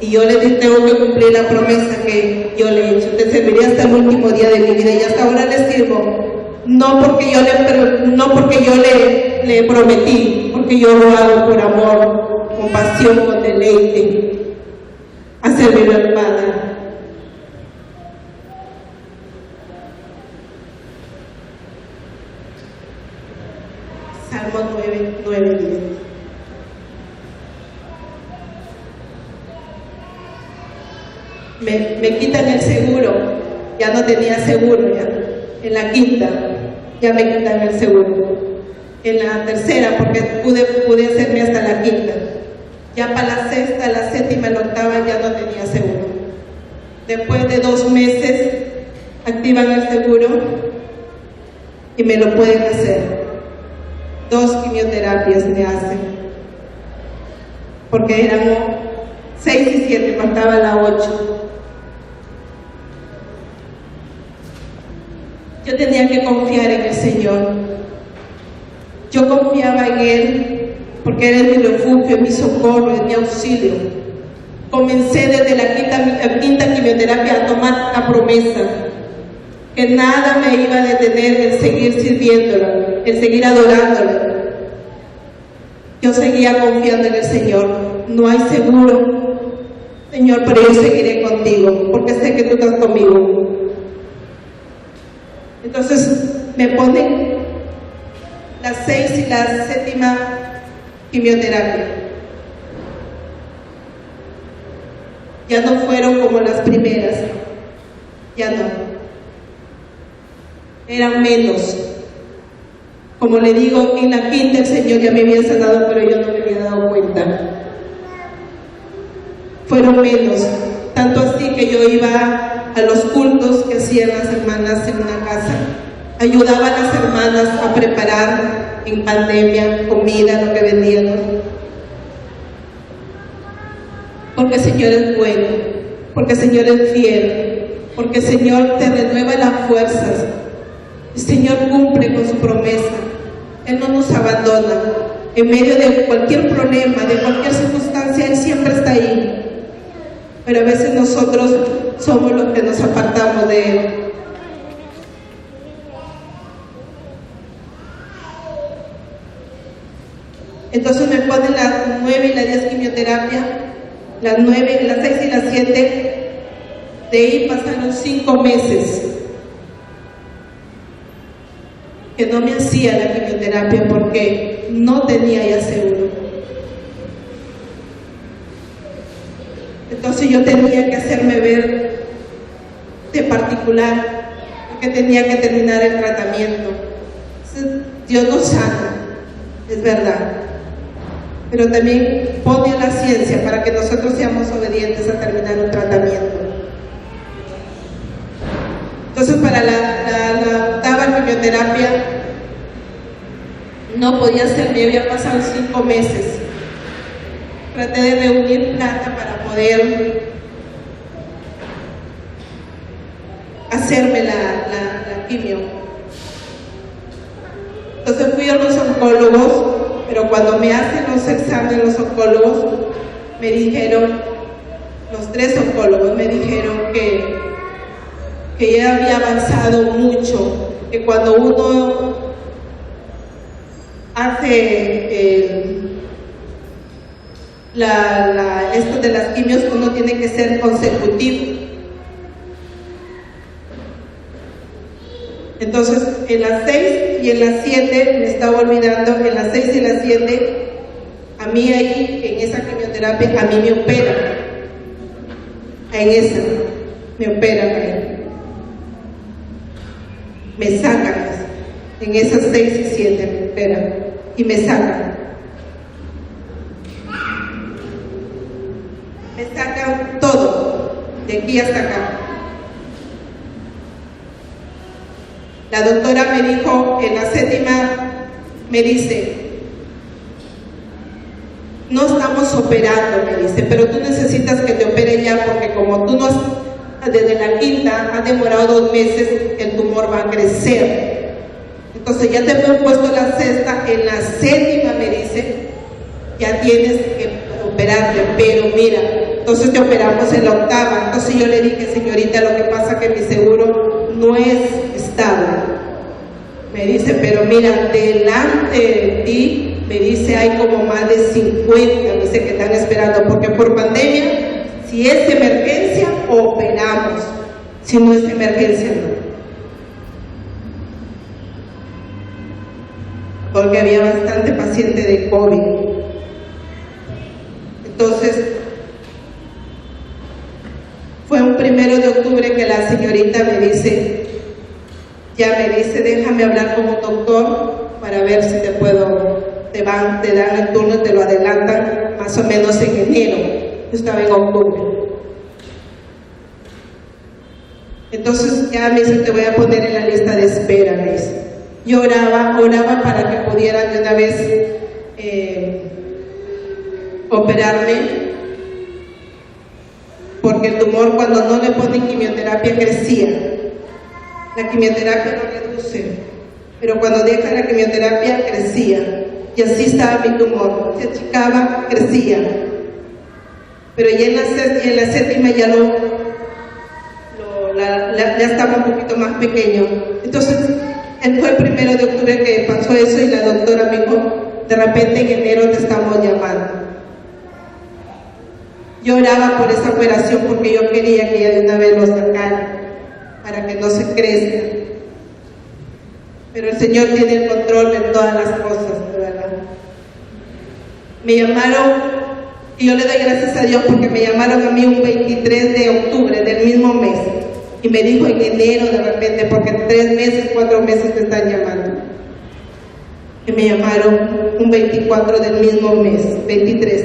Y yo le dije, tengo que cumplir la promesa que yo le he hecho. Te serviré hasta el último día de mi vida. Y hasta ahora le sirvo. No porque yo le prometí, porque yo lo hago por amor, con pasión, con deleite, a servir al Padre. Salmo 9:10. Me quitan el seguro, ya no tenía seguro ya. En la quinta ya me quitan el seguro. En la tercera, porque pude hacerme hasta la quinta. Ya para la sexta, la séptima, la octava ya no tenía seguro. Después de 2 meses activan el seguro y me lo pueden hacer. 2 quimioterapias me hacen. Porque eran 6 y 7, faltaba la 8. Yo tenía que confiar en el Señor. Yo confiaba en Él porque Él es mi refugio, mi socorro, es mi auxilio. Comencé desde la quinta quimioterapia a tomar la promesa que nada me iba a detener en seguir sirviéndolo, en seguir adorándolo. Yo seguía confiando en el Señor. No hay seguro, Señor, pero yo seguiré contigo porque sé que tú estás conmigo. Entonces me ponen la 6 y la 7ª quimioterapia. Ya no fueron como las primeras, ya no. Eran menos. Como le digo, en la quinta el Señor ya me había sanado, pero yo no me había dado cuenta. Fueron menos, tanto así que yo iba a los cultos que hacían las hermanas en una casa. Ayudaba a las hermanas a preparar en pandemia comida, lo que vendían. Porque el Señor es bueno, porque el Señor es fiel, porque el Señor te renueva las fuerzas. El Señor cumple con su promesa. Él no nos abandona. En medio de cualquier problema, de cualquier circunstancia, Él siempre está ahí. Pero a veces nosotros somos los que nos apartamos de Él. Entonces me ponen las 9 y las 10 quimioterapia, las 9, las 6 y las 7. De ahí pasaron 5 meses que no me hacía la quimioterapia porque no tenía ya seguro. Entonces yo tenía que hacerme ver de particular, porque tenía que terminar el tratamiento. Entonces, Dios nos sana, es verdad, pero también pone la ciencia para que nosotros seamos obedientes a terminar un tratamiento. Entonces para la 8ª quimioterapia no podía hacerme, había pasado 5 meses. Traté de reunir plata para poder hacerme la quimio. Entonces fui a los oncólogos, pero cuando me hacen los exámenes los oncólogos, me dijeron, los 3 oncólogos me dijeron que ya había avanzado mucho, que cuando uno hace esto de las quimios, uno tiene que ser consecutivo. Entonces, en las 6 y en las 7, me estaba olvidando, en las 6 y las 7, a mí ahí, en esa quimioterapia, a mí me operan. En esa, me operan ahí. Me sacan, en esas 6 y 7 me operan y me sacan. me sacan todo, de aquí hasta acá. La doctora me dijo, en la séptima, me dice, no estamos operando, me dice, pero tú necesitas que te opere ya, porque como tú no has, desde la quinta, ha demorado 2 meses, el tumor va a crecer. Entonces ya te hemos puesto la sexta, en la séptima, me dice, ya tienes que operarte, pero mira, entonces te operamos en la octava. Entonces yo le dije, señorita, lo que pasa es que mi seguro no es estable. Me dice, pero mira, delante de ti, me dice, hay como más de 50, me dice, que están esperando, porque por pandemia, si es emergencia, operamos, si no es emergencia, no. Porque había bastante paciente de COVID. Entonces, fue un 1 de octubre que la señorita me dice, déjame hablar con un doctor para ver si te dan el turno, te lo adelantan más o menos en enero. Yo estaba en octubre. Entonces ya me dice, te voy a poner en la lista de espera, me dice. Yo oraba para que pudieran de una vez operarme, porque el tumor, cuando no le ponen quimioterapia, crecía. La quimioterapia lo reduce, pero cuando deja la quimioterapia, crecía. Y así estaba mi tumor, se achicaba, crecía. Pero ya en la séptima ya ya estaba un poquito más pequeño. Entonces, fue el 1 de octubre que pasó eso, y la doctora me dijo, de repente en enero te estamos llamando. Yo oraba por esa operación porque yo quería que ella de una vez lo sacara, para que no se crezca. Pero el Señor tiene el control de todas las cosas, de verdad. Me llamaron, y yo le doy gracias a Dios porque me llamaron a mí un 23 de octubre del mismo mes. Y me dijo en enero de repente, porque 3 meses, 4 meses te están llamando. Y me llamaron un 24 del mismo mes, 23.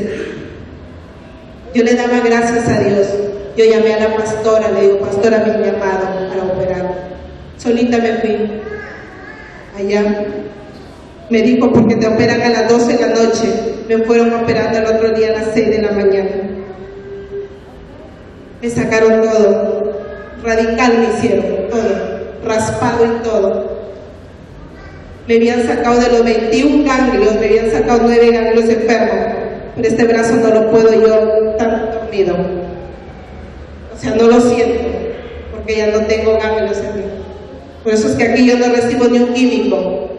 Yo le daba gracias a Dios. Yo llamé a la pastora, le digo, pastora, me han llamado para operar. Solita me fui allá. Me dijo, porque te operan a las 12 de la noche. Me fueron operando el otro día a las 6 de la mañana. Me sacaron todo. Radical me hicieron, todo. Raspado y todo. Me habían sacado de los 21 ganglios, me habían sacado 9 ganglios enfermos. Pero este brazo no lo puedo yo tan dormido. O sea, no lo siento, porque ya no tengo ganglios en mí. Por eso es que aquí yo no recibo ni un químico,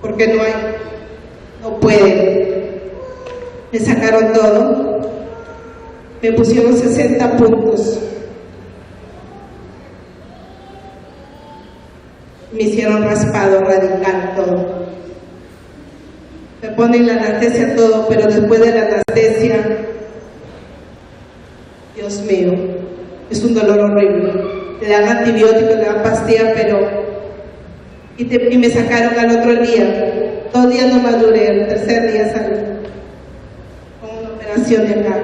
porque no pueden. Me sacaron todo, me pusieron 60 puntos, me hicieron raspado radical todo. Me ponen la anestesia todo, pero después de la anestesia, Dios mío, es un dolor horrible. Le dan antibióticos, le dan pastillas, pero... Y me sacaron al otro día. 2 días no maduré, el 3er día salí con una operación de acá.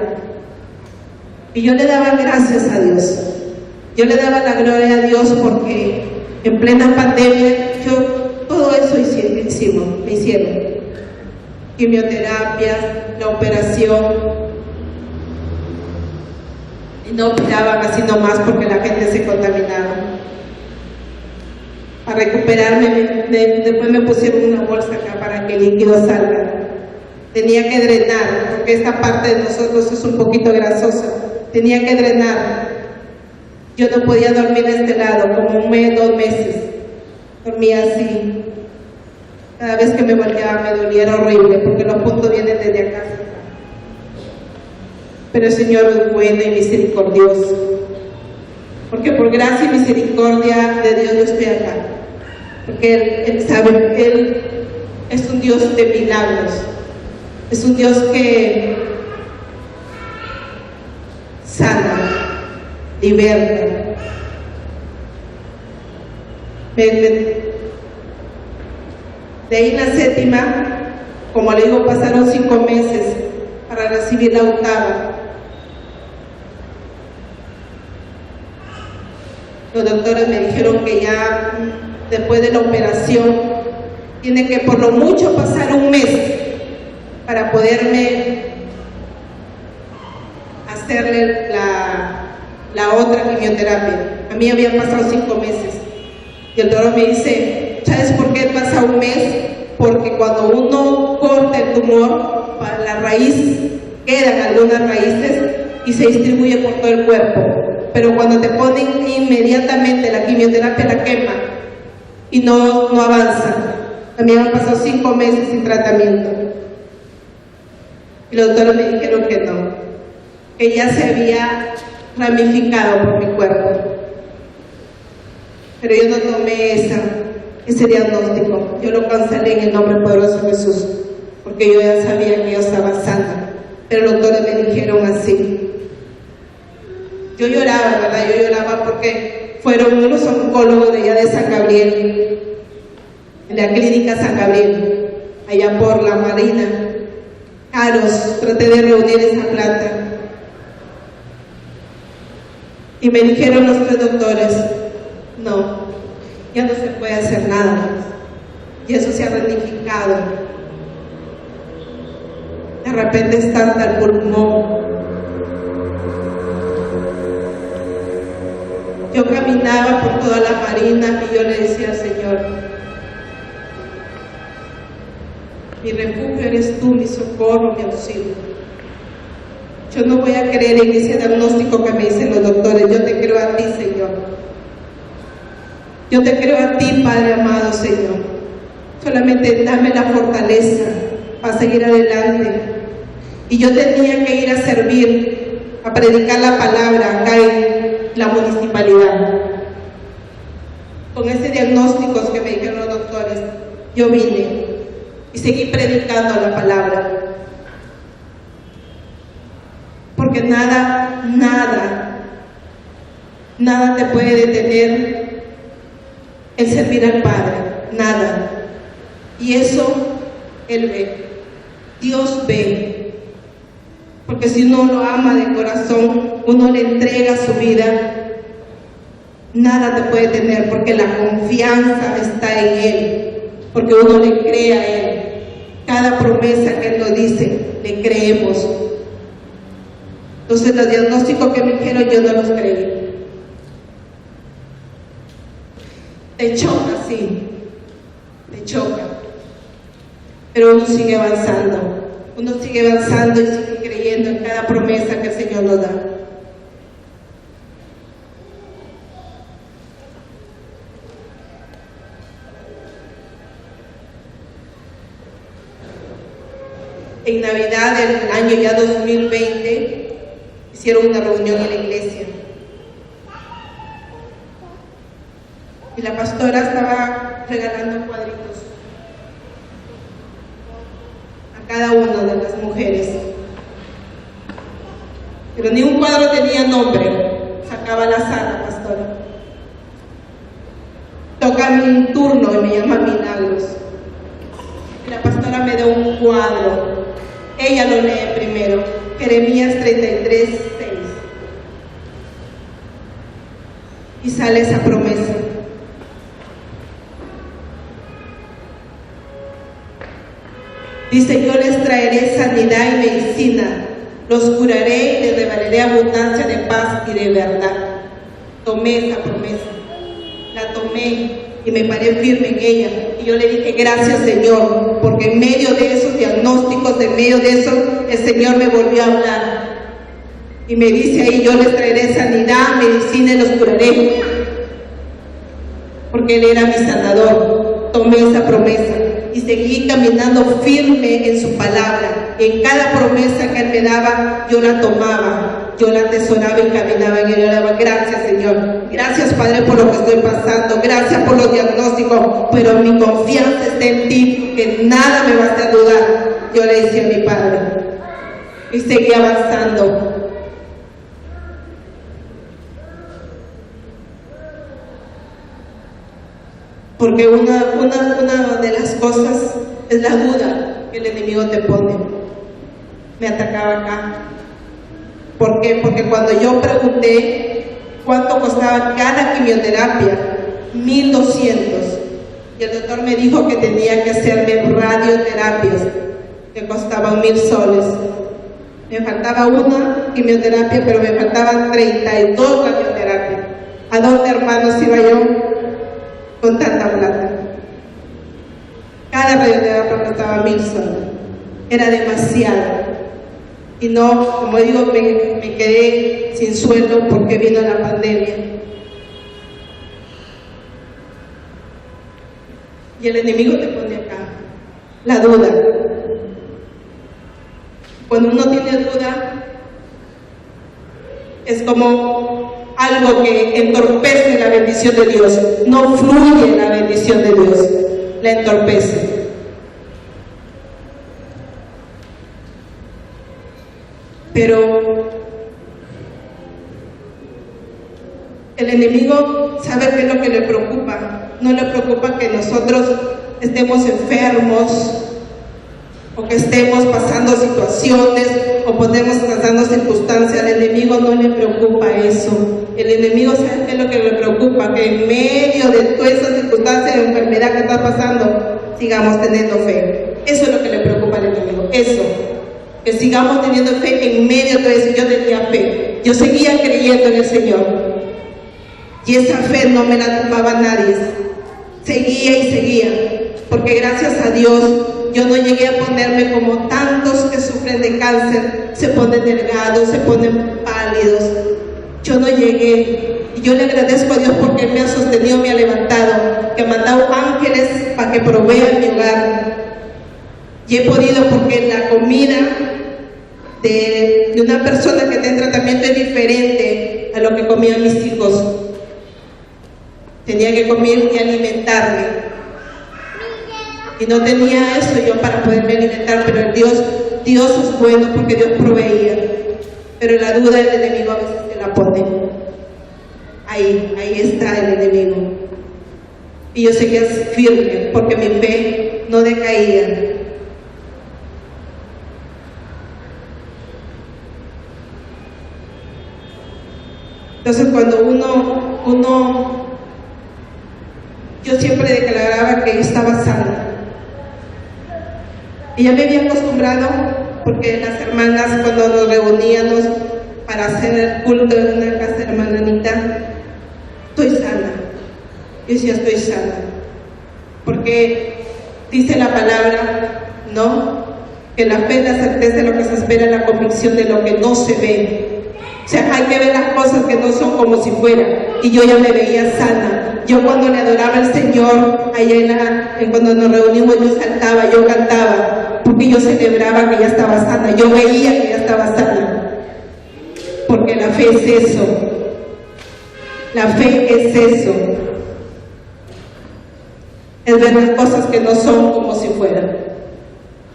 Y yo le daba gracias a Dios. Yo le daba la gloria a Dios porque en plena pandemia, todo eso me hicieron. Quimioterapia, la operación. No operaban así nomás porque la gente se contaminaba. Para recuperarme, después me pusieron una bolsa acá para que el líquido salga. Tenía que drenar, porque esta parte de nosotros es un poquito grasosa. Tenía que drenar. Yo no podía dormir de este lado, como 1 mes, 2 meses. Dormía así. Cada vez que me volteaba me dolía, era horrible, porque los puntos vienen desde acá. Pero el Señor es bueno y misericordioso, porque por gracia y misericordia de Dios yo estoy acá, porque Él sabe, Él es un Dios de milagros, es un Dios que sana, liberta. De ahí en la séptima, como le digo, pasaron 5 meses para recibir la octava. Los doctores me dijeron que ya después de la operación tiene que por lo mucho pasar un mes para poderme hacerle la otra quimioterapia. A mí habían pasado 5 meses. Y el doctor me dice, ¿sabes por qué pasa un mes? Porque cuando uno corta el tumor, para la raíz, quedan algunas raíces y se distribuye por todo el cuerpo. Pero cuando te ponen inmediatamente la quimioterapia, la quema y no avanza. A mí me han pasado 5 meses sin tratamiento. Y los doctores me dijeron que no, que ya se había ramificado por mi cuerpo. Pero yo no tomé ese diagnóstico, yo lo cancelé en el nombre poderoso de Jesús, porque yo ya sabía que yo estaba sana. Pero los doctores me dijeron así. Yo lloraba, ¿verdad? Yo lloraba porque fueron unos oncólogos de allá de San Gabriel, en la clínica San Gabriel, allá por la Marina. Caros, traté de reunir esa plata. Y me dijeron los 3 doctores, no, ya no se puede hacer nada. Y eso se ha ramificado. De repente está hasta el pulmón. Yo caminaba por toda la Marina y yo le decía al Señor, mi refugio eres tú, mi socorro, mi auxilio. Yo no voy a creer en ese diagnóstico que me dicen los doctores. Yo te creo a ti, Señor. Yo te creo a ti, Padre amado, Señor. Solamente dame la fortaleza para seguir adelante. Y yo tenía que ir a servir, a predicar la palabra acá en la municipalidad. Con ese diagnóstico que me dijeron los doctores, yo vine y seguí predicando la palabra. Porque nada te puede detener el servir al Padre, nada. Y eso Él ve, Dios ve. Porque si uno lo ama de corazón, uno le entrega su vida, nada te puede detener, porque la confianza está en Él, porque uno le cree a Él. Cada promesa que Él nos dice, le creemos. Entonces los diagnósticos que me dijeron yo no los creí. Te choca, sí, te choca, pero uno sigue avanzando y sigue creyendo en cada promesa que el Señor nos da. En Navidad del año ya 2020 hicieron una reunión en la iglesia y la pastora estaba regalando cuadritos a cada una de las mujeres, pero ni un cuadro tenía nombre. Sacaba al azar la pastora. Toca mi turno y me llama Milagros y la pastora me da un cuadro. Ella lo lee primero, Jeremías 33:6, y sale esa promesa. Dice, yo les traeré sanidad y medicina, los curaré y les revelaré abundancia de paz y de verdad. Tomé esa promesa, la tomé y me paré firme en ella. Y yo le dije, gracias Señor, porque en medio de esos diagnósticos, en medio de eso, el Señor me volvió a hablar. Y me dice ahí, yo les traeré sanidad, medicina y los curaré. Porque Él era mi sanador. Tomé esa promesa y seguí caminando firme en su palabra. En cada promesa que Él me daba, yo la tomaba, yo la atesoraba y caminaba en ella. Yo le daba, gracias Señor, gracias Padre por lo que estoy pasando, gracias por los diagnósticos, pero mi confianza está en ti, que nada me va a hacer dudar. Yo le decía a mi Padre y seguí avanzando. Porque una de las cosas es la duda que el enemigo te pone. Me atacaba acá. ¿Por qué? Porque cuando yo pregunté cuánto costaba cada quimioterapia, 1,200. Y el doctor me dijo que tenía que hacerme radioterapias, que costaban 1,000 soles. Me faltaba una quimioterapia, pero me faltaban 32 radioterapias. ¿A dónde, hermanos, iba yo con tanta plata? Cada radioterapia costaba 1,000 soles. Era demasiado. Y no, como digo, me quedé sin sueldo porque vino la pandemia. Y el enemigo te pone acá, la duda. Cuando uno tiene duda, es como algo que entorpece la bendición de Dios. No fluye la bendición de Dios, la entorpece. Pero el enemigo sabe qué es lo que le preocupa. No le preocupa que nosotros estemos enfermos o que estemos pasando situaciones o podemos pasando circunstancias. Al enemigo no le preocupa eso. El enemigo sabe qué es lo que le preocupa, que en medio de todas esas circunstancias de enfermedad que está pasando, sigamos teniendo fe. Eso es lo que le preocupa al enemigo, eso. Que sigamos teniendo fe en medio de todo eso. Yo tenía fe, yo seguía creyendo en el Señor y esa fe no me la tumbaba nadie. Seguía y seguía, porque gracias a Dios yo no llegué a ponerme como tantos que sufren de cáncer, se ponen delgados, se ponen pálidos. Yo no llegué, y yo le agradezco a Dios porque me ha sostenido, me ha levantado, que ha mandado ángeles para que provean mi hogar. Y he podido, porque la comida de una persona que está en tratamiento es diferente a lo que comían mis hijos. Tenía que comer y alimentarme. Y no tenía eso yo para poderme alimentar, pero Dios es bueno porque Dios proveía. Pero la duda del enemigo a veces se la pone. Ahí está el enemigo. Y yo seguía firme porque mi fe no decaía. Entonces cuando yo siempre declaraba que yo estaba sana. Y ya me había acostumbrado, porque las hermanas cuando nos reuníamos para hacer el culto en una casa de hermana Anita, estoy sana. Yo decía, estoy sana. Porque dice la palabra, ¿no? Que la fe es la certeza de lo que se espera, la convicción de lo que no se ve. O sea, hay que ver las cosas que no son como si fueran. Y yo ya me veía sana. Yo cuando le adoraba al Señor, allá cuando nos reunimos, yo saltaba, yo cantaba, porque yo celebraba que ya estaba sana. Yo veía que ya estaba sana. Porque la fe es eso. La fe es eso. Es ver las cosas que no son como si fueran.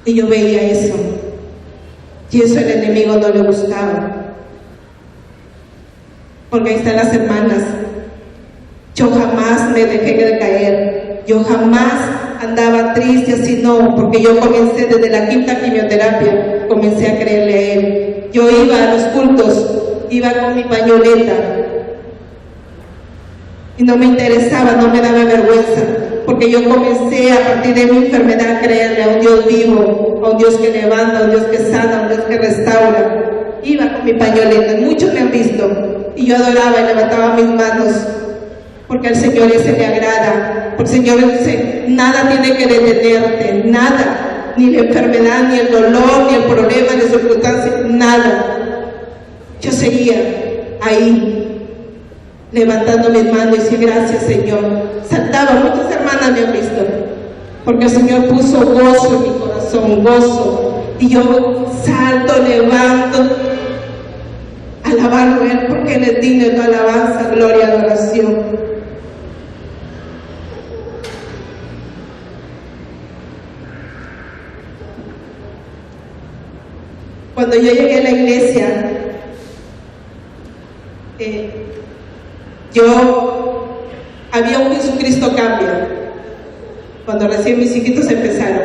Y yo veía eso. Y eso al enemigo no le gustaba. Porque ahí están las hermanas. Yo jamás me dejé de caer. Yo jamás andaba triste así, no, porque yo comencé desde la 5ª quimioterapia, comencé a creerle a Él. Yo iba a los cultos, iba con mi pañoleta y no me interesaba, no me daba vergüenza, porque yo comencé a partir de mi enfermedad a creerle a un Dios vivo, a un Dios que levanta, a un Dios que sana, a un Dios que restaura. Iba con mi pañoleta, muchos me han visto, y yo adoraba y levantaba mis manos, porque al Señor ese le agrada, porque el Señor dice, nada tiene que detenerte, nada, ni la enfermedad, ni el dolor, ni el problema, ni la circunstancia, nada. Yo seguía ahí, levantando mis manos y decía, gracias Señor. Saltaba, muchas hermanas me han visto, porque el Señor puso gozo en mi corazón, gozo, y yo salto, levanto, alabarlo a Él, porque Él es digno de tu alabanza, gloria, adoración. Cuando yo llegué a la iglesia, había un Jesucristo Cambia. Cuando recién mis hijitos empezaron,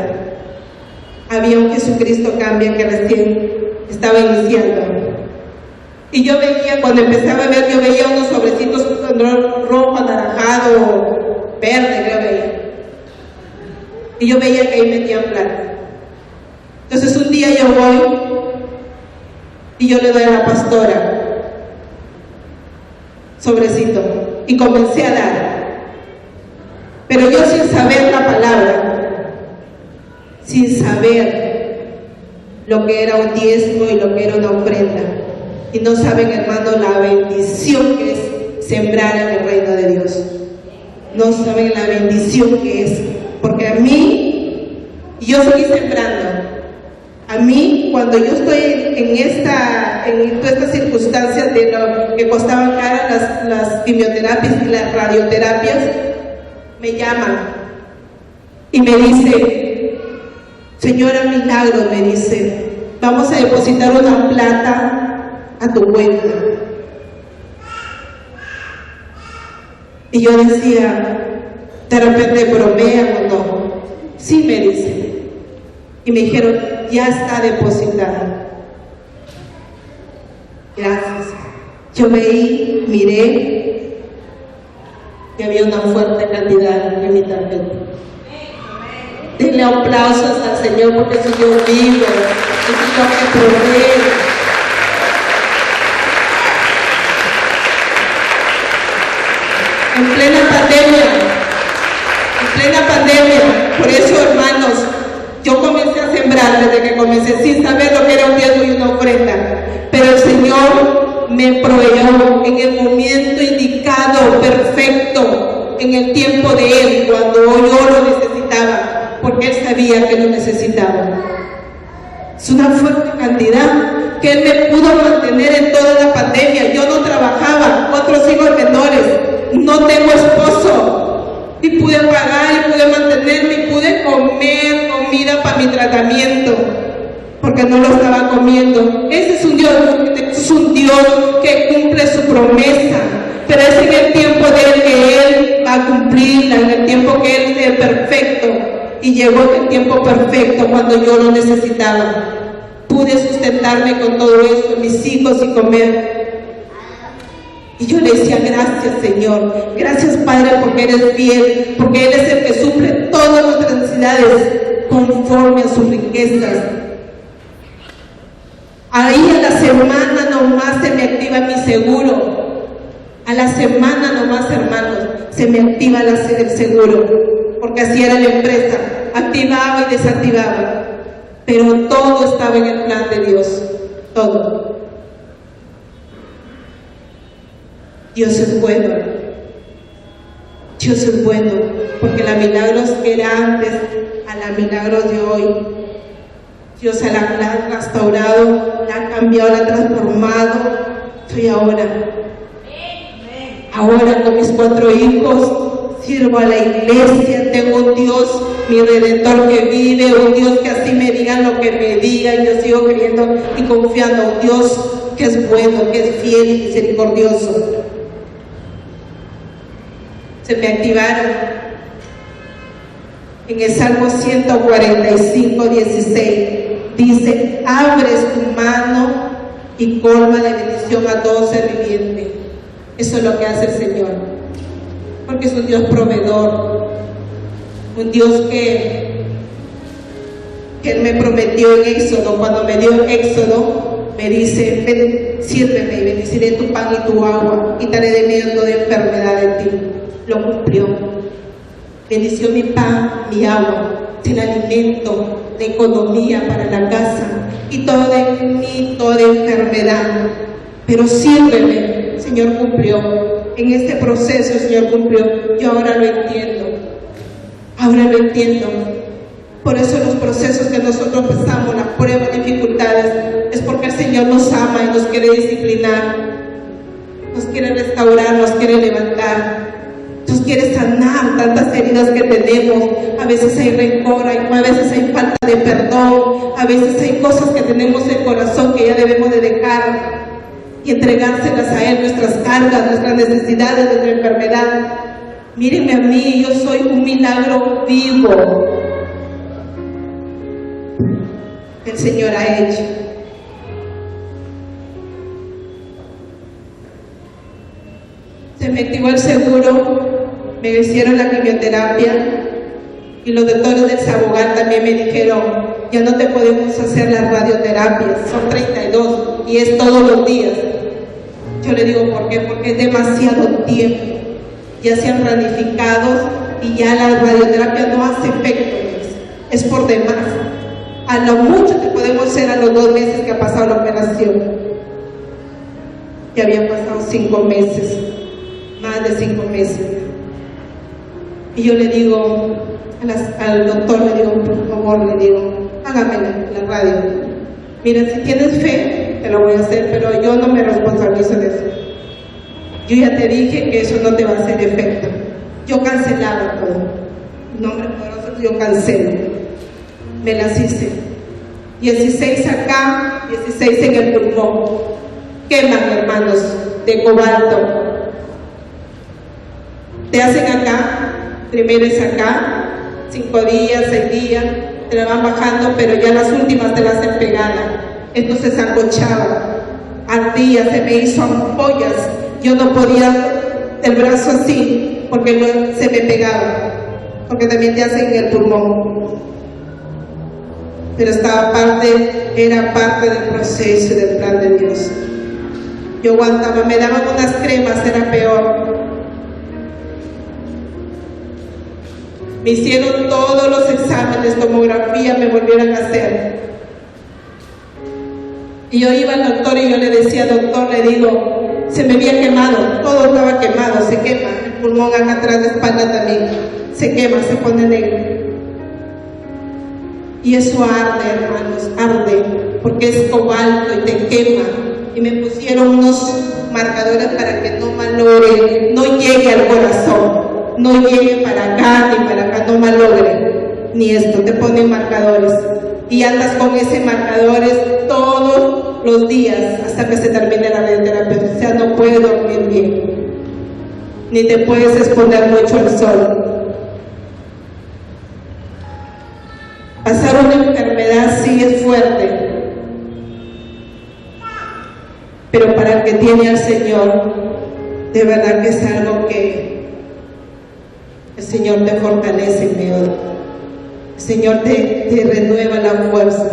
había un Jesucristo Cambia que recién estaba iniciando. Y yo veía, cuando empezaba a ver, yo veía unos sobrecitos rojo, anaranjado, verde, yo veía. Y yo veía que ahí metían plata. Entonces un día yo voy y yo le doy a la pastora sobrecito y comencé a dar. Pero yo sin saber la palabra, sin saber lo que era un diezmo y lo que era una ofrenda. Y no saben, hermano, la bendición que es sembrar en el reino de Dios. No saben la bendición que es. Porque a mí, yo seguí sembrando. A mí, cuando yo estoy en todas estas circunstancias de lo que costaban caras las quimioterapias y las radioterapias, me llaman y me dice, señora Milagro, me dice, vamos a depositar una plata a tu cuenta. Y yo decía, de repente bromean o no. Sí, me dice. Y me dijeron, ya está depositada. Gracias. Yo veí, miré que había una fuerte cantidad en mi tarjeta. Denle aplausos al Señor porque es un Dios vivo, es un Dios que provee. En plena pandemia, por eso, hermanos, yo comencé a sembrar desde que comencé sin saber lo que era un diezmo y una ofrenda, pero el Señor me proveyó en el momento indicado, perfecto, en el tiempo de Él, cuando yo lo necesitaba, porque Él sabía que lo necesitaba. Es una fuerte cantidad que Él me pudo mantener en toda la pandemia. Yo no trabajaba, otros hijos menores, no tengo esposo, y pude pagar, y pude mantenerme, y pude comer comida para mi tratamiento, porque no lo estaba comiendo. Ese es un Dios que cumple su promesa, pero es en el tiempo de Él que Él va a cumplirla, en el tiempo que Él es perfecto, y llegó en el tiempo perfecto cuando yo lo necesitaba. Pude sustentarme con todo eso, mis hijos y comer. Y yo le decía, gracias Señor, gracias Padre porque eres fiel, porque Él es el que suple todas nuestras necesidades conforme a sus riquezas. Ahí a la semana nomás se me activa mi seguro. A la semana nomás, hermanos, se me activa el seguro, porque así era la empresa, activaba y desactivaba. Pero todo estaba en el plan de Dios, todo. Dios es bueno, Dios es bueno, porque la Milagros que era antes a la Milagros de hoy, Dios la ha restaurado, la ha cambiado, la ha transformado. Soy ahora con mis 4 hijos, sirvo a la iglesia, tengo un Dios, mi Redentor que vive, un Dios que así me digan lo que me digan, yo sigo creyendo y confiando, un Dios que es bueno, que es fiel y misericordioso. Se me activaron en el Salmo 145, 16. Dice, abres tu mano y colma de bendición a todo ser viviente. Eso es lo que hace el Señor, porque es un Dios proveedor, un Dios que Él me prometió en Éxodo. Cuando me dio Éxodo, me dice, ven, sírveme y bendeciré tu pan y tu agua, quitaré de medio toda enfermedad de ti. Lo cumplió. Bendició mi pan, mi agua, el alimento, la economía para la casa, y todo de mí, toda enfermedad. Pero sírveme, el Señor cumplió. En este proceso el Señor cumplió. Yo ahora lo entiendo. Ahora lo entiendo. Por eso los procesos que nosotros pasamos, las pruebas, dificultades, es porque el Señor nos ama y nos quiere disciplinar, nos quiere restaurar, nos quiere levantar. Dios quiere sanar tantas heridas que tenemos. A veces hay rencor, a veces hay falta de perdón, a veces hay cosas que tenemos en el corazón que ya debemos de dejar y entregárselas a Él, nuestras cargas, nuestras necesidades, nuestra enfermedad. Mírenme a mí, yo soy un milagro vivo que el Señor ha hecho. Se me activó el seguro, me hicieron la quimioterapia y los doctores del Sabogal también me dijeron, ya no te podemos hacer las radioterapias, son 32 y es todos los días. Yo le digo, ¿por qué? Porque es demasiado tiempo. Ya se han planificado y ya la radioterapia no hace efecto, es por demás. A lo mucho te podemos hacer a los 2 meses que ha pasado la operación. Ya habían pasado 5 meses, más de 5 meses. Y yo le digo al doctor, le digo, por favor, le digo, hágame la radio. Mira, si tienes fe, te lo voy a hacer, pero yo no me responsabilizo de eso. Yo ya te dije que eso no te va a hacer efecto. Yo cancelaba todo. En nombre poderoso, yo cancelo. Me las hice. 16 acá, 16 en el pulmón. Queman, hermanos, de cobalto. Te hacen acá, primero es acá, 5 días, 6 días, te la van bajando, pero ya las últimas te las hacen pegada. Entonces angochaba, ardía, se me hizo ampollas. Yo no podía el brazo así, porque no, se me pegaba, porque también te hacen en el pulmón. Pero era parte del proceso y del plan de Dios. Yo aguantaba, me daban unas cremas, era peor. Me hicieron todos los exámenes, tomografía, me volvieron a hacer. Y yo iba al doctor y yo le decía, doctor, le digo, se me había quemado, todo estaba quemado, se quema, el pulmón acá atrás de espalda también, se quema, se pone negro. Y eso arde, hermanos, arde, porque es cobalto y te quema. Y me pusieron unos marcadores para que no malogre, no llegue al corazón, no llegue para acá ni para acá, no malogre, ni esto, te ponen marcadores. Y andas con ese marcadores todos los días hasta que se termine la radioterapia. O sea, no puedes dormir bien, ni te puedes exponer mucho al sol. Pasar una enfermedad sí es fuerte, pero para el que tiene al Señor, de verdad que es algo que el Señor te fortalece en medio. El Señor te renueva la fuerza.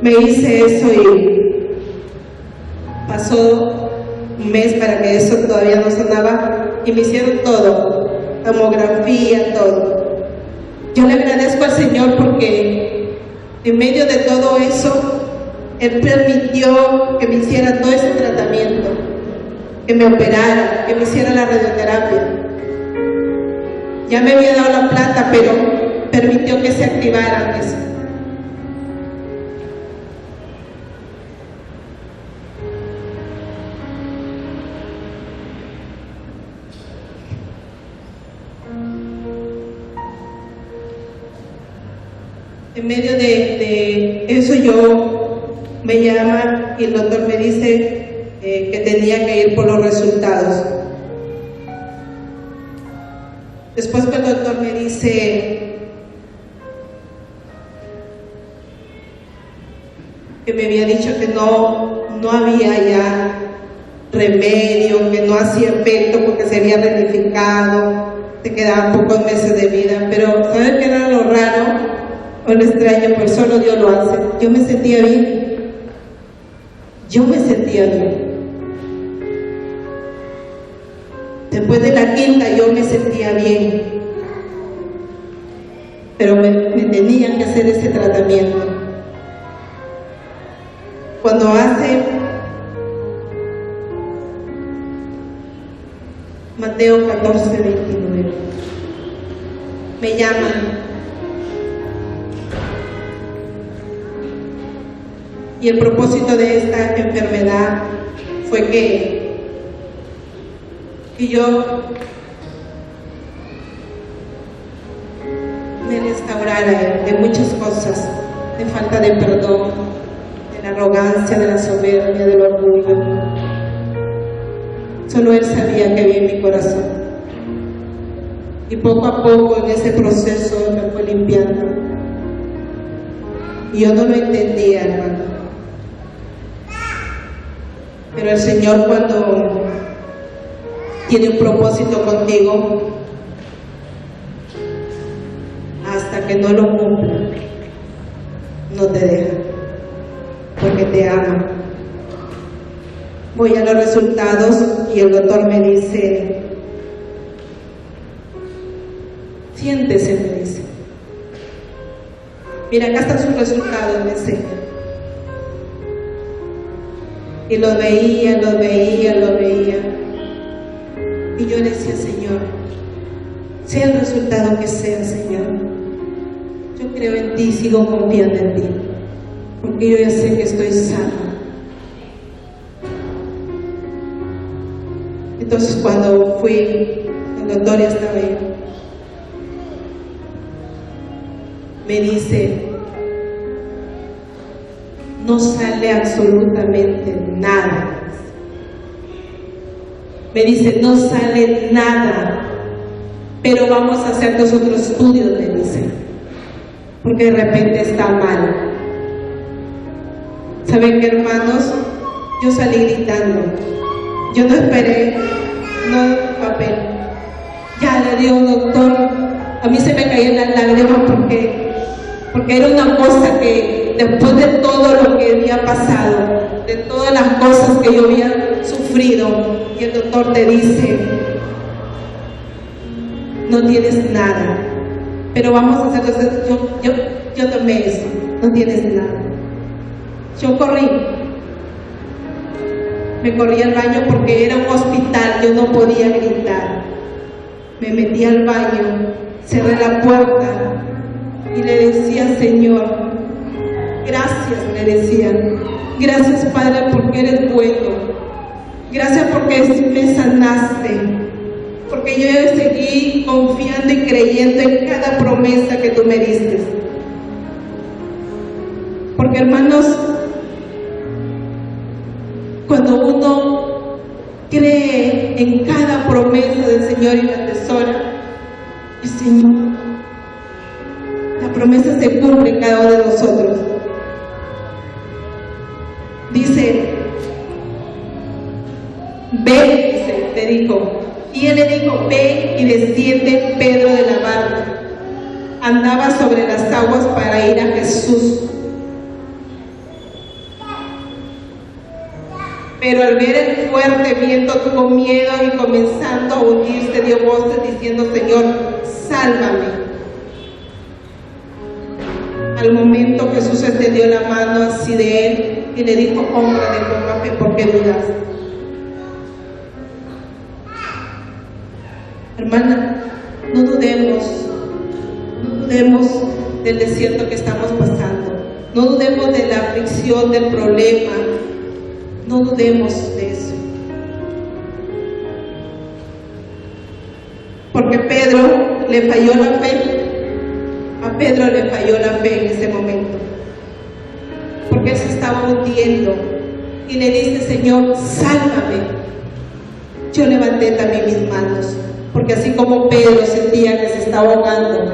Me hice eso y pasó un mes para que eso todavía no sanaba y me hicieron todo, tomografía, todo. Yo le agradezco al Señor porque en medio de todo eso Él permitió que me hiciera todo ese tratamiento, que me operara, que me hiciera la radioterapia. Ya me había dado la plata, pero permitió que se activara eso. En medio de eso yo me llama y el doctor me dice que tenía que ir por los resultados. Después que el doctor me dice que me había dicho que no había ya remedio, que no hacía efecto porque se había retificado, te quedaban pocos meses de vida, pero ¿sabes qué era lo raro? O lo extraño, pues solo Dios lo hace. Yo me sentía bien. Yo me sentía bien. Después de la quinta yo me sentía bien. Pero me tenían que hacer ese tratamiento. Cuando hace Mateo 14:29, me llaman. Y el propósito de esta enfermedad fue que yo me restaurara de muchas cosas, de falta de perdón, de la arrogancia, de la soberbia, del orgullo. Solo Él sabía que había en mi corazón. Y poco a poco en ese proceso me fue limpiando. Y yo no lo entendía, hermano. Pero el Señor, cuando tiene un propósito contigo, hasta que no lo cumpla, no te deja, porque te ama. Voy a los resultados y el doctor me dice, siéntese, me dice. Mira, acá están sus resultados, me enseña. Y lo veía. Y yo le decía, Señor, sea el resultado que sea, Señor, yo creo en ti, sigo confiando en ti, porque yo ya sé que estoy sana. Entonces cuando fui, el doctor ya estaba ahí, me dice, no sale absolutamente nada. Me dice, no sale nada, pero vamos a hacer nosotros estudios, me dice, porque de repente está mal. ¿Saben qué, hermanos? Yo salí gritando. Yo no esperé, no papel. Ya le dio un doctor. A mí se me caían las lágrimas porque era una cosa que después de todo lo que había pasado, de todas las cosas que yo había sufrido, y el doctor te dice, no tienes nada, pero vamos a hacer eso. Yo tomé eso, no tienes nada. Yo me corrí al baño porque era un hospital, yo no podía gritar. Me metí al baño, cerré la puerta y le decía, Señor, gracias, le decía, gracias, Padre, porque eres bueno, gracias porque me sanaste, porque yo seguí confiando y creyendo en cada promesa que tú me diste. Porque, hermanos, cuando uno cree en cada promesa del Señor y la atesora, el Señor, la promesa se cumple en cada uno de nosotros. Dice, ven, dice, te dijo, y él le dijo, ven y desciende Pedro de la barca. Andaba sobre las aguas para ir a Jesús. Pero al ver el fuerte viento tuvo miedo y comenzando a hundirse dio voces diciendo, Señor, sálvame. Al momento Jesús extendió la mano así de él y le dijo, hombre de poca fe, ¿por qué dudas? Hermana, no dudemos del desierto que estamos pasando, no dudemos de la aflicción, del problema. No dudemos de eso. Porque Pedro le falló la fe. A Pedro le falló la fe en ese momento. Porque él se estaba hundiendo. Y le dice, Señor, sálvame. Yo levanté también mis manos. Porque así como Pedro sentía que se estaba ahogando,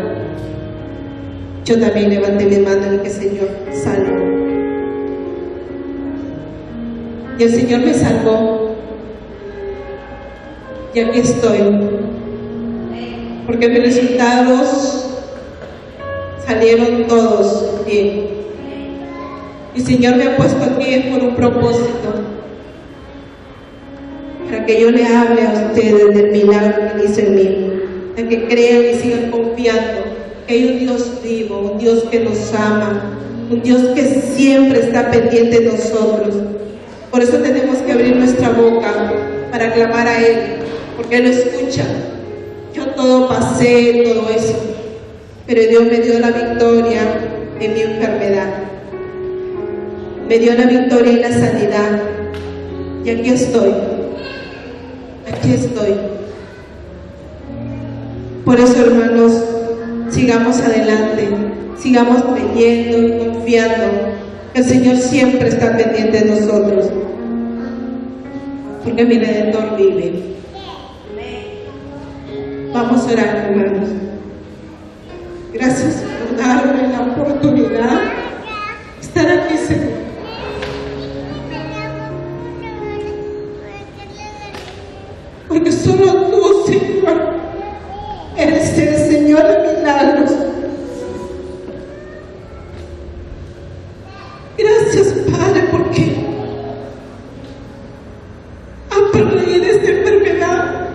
yo también levanté mis manos y dije, Señor, sálvame. Y el Señor me salvó. Y aquí estoy. Porque mis resultados salieron todos bien. Y el Señor me ha puesto aquí por un propósito. Para que yo le hable a ustedes del milagro que hizo en mí. Para que crean y sigan confiando que hay un Dios vivo, un Dios que nos ama, un Dios que siempre está pendiente de nosotros. Por eso tenemos que abrir nuestra boca para clamar a Él, porque Él lo escucha. Yo todo pasé, todo eso, pero Dios me dio la victoria en mi enfermedad. Me dio la victoria en la sanidad. Y aquí estoy. Aquí estoy. Por eso, hermanos, sigamos adelante, sigamos creyendo y confiando. El Señor siempre está pendiente de nosotros, porque mi Redentor vive. Vamos a orar, hermanos. Gracias por darme la oportunidad de estar aquí, Señor. para ir de esta enfermedad.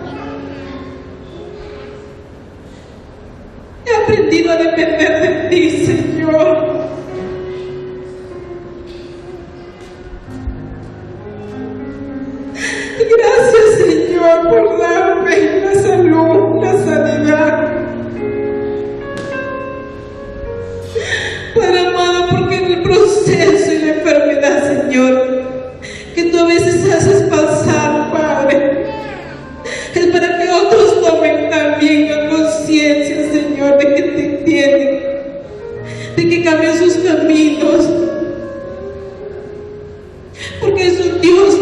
He aprendido a depender de ti, Señor. Gracias, Señor, por darme la salud, la sanidad. Padre amado, porque en el proceso y la enfermedad, Señor, que tú a veces haces pasar, Padre, es para que otros tomen también la conciencia, Señor, de que te entienden, de que cambien sus caminos, porque es un Dios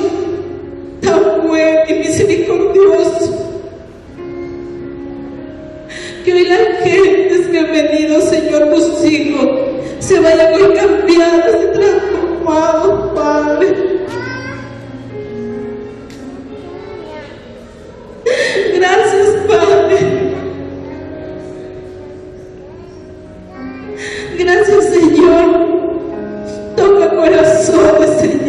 tan bueno y misericordioso, que hoy las gentes que han venido, Señor, tus hijos, se vayan hoy cambiados y transformados, Padre. Gracias, Padre. Gracias, Señor. Toca corazones, Señor.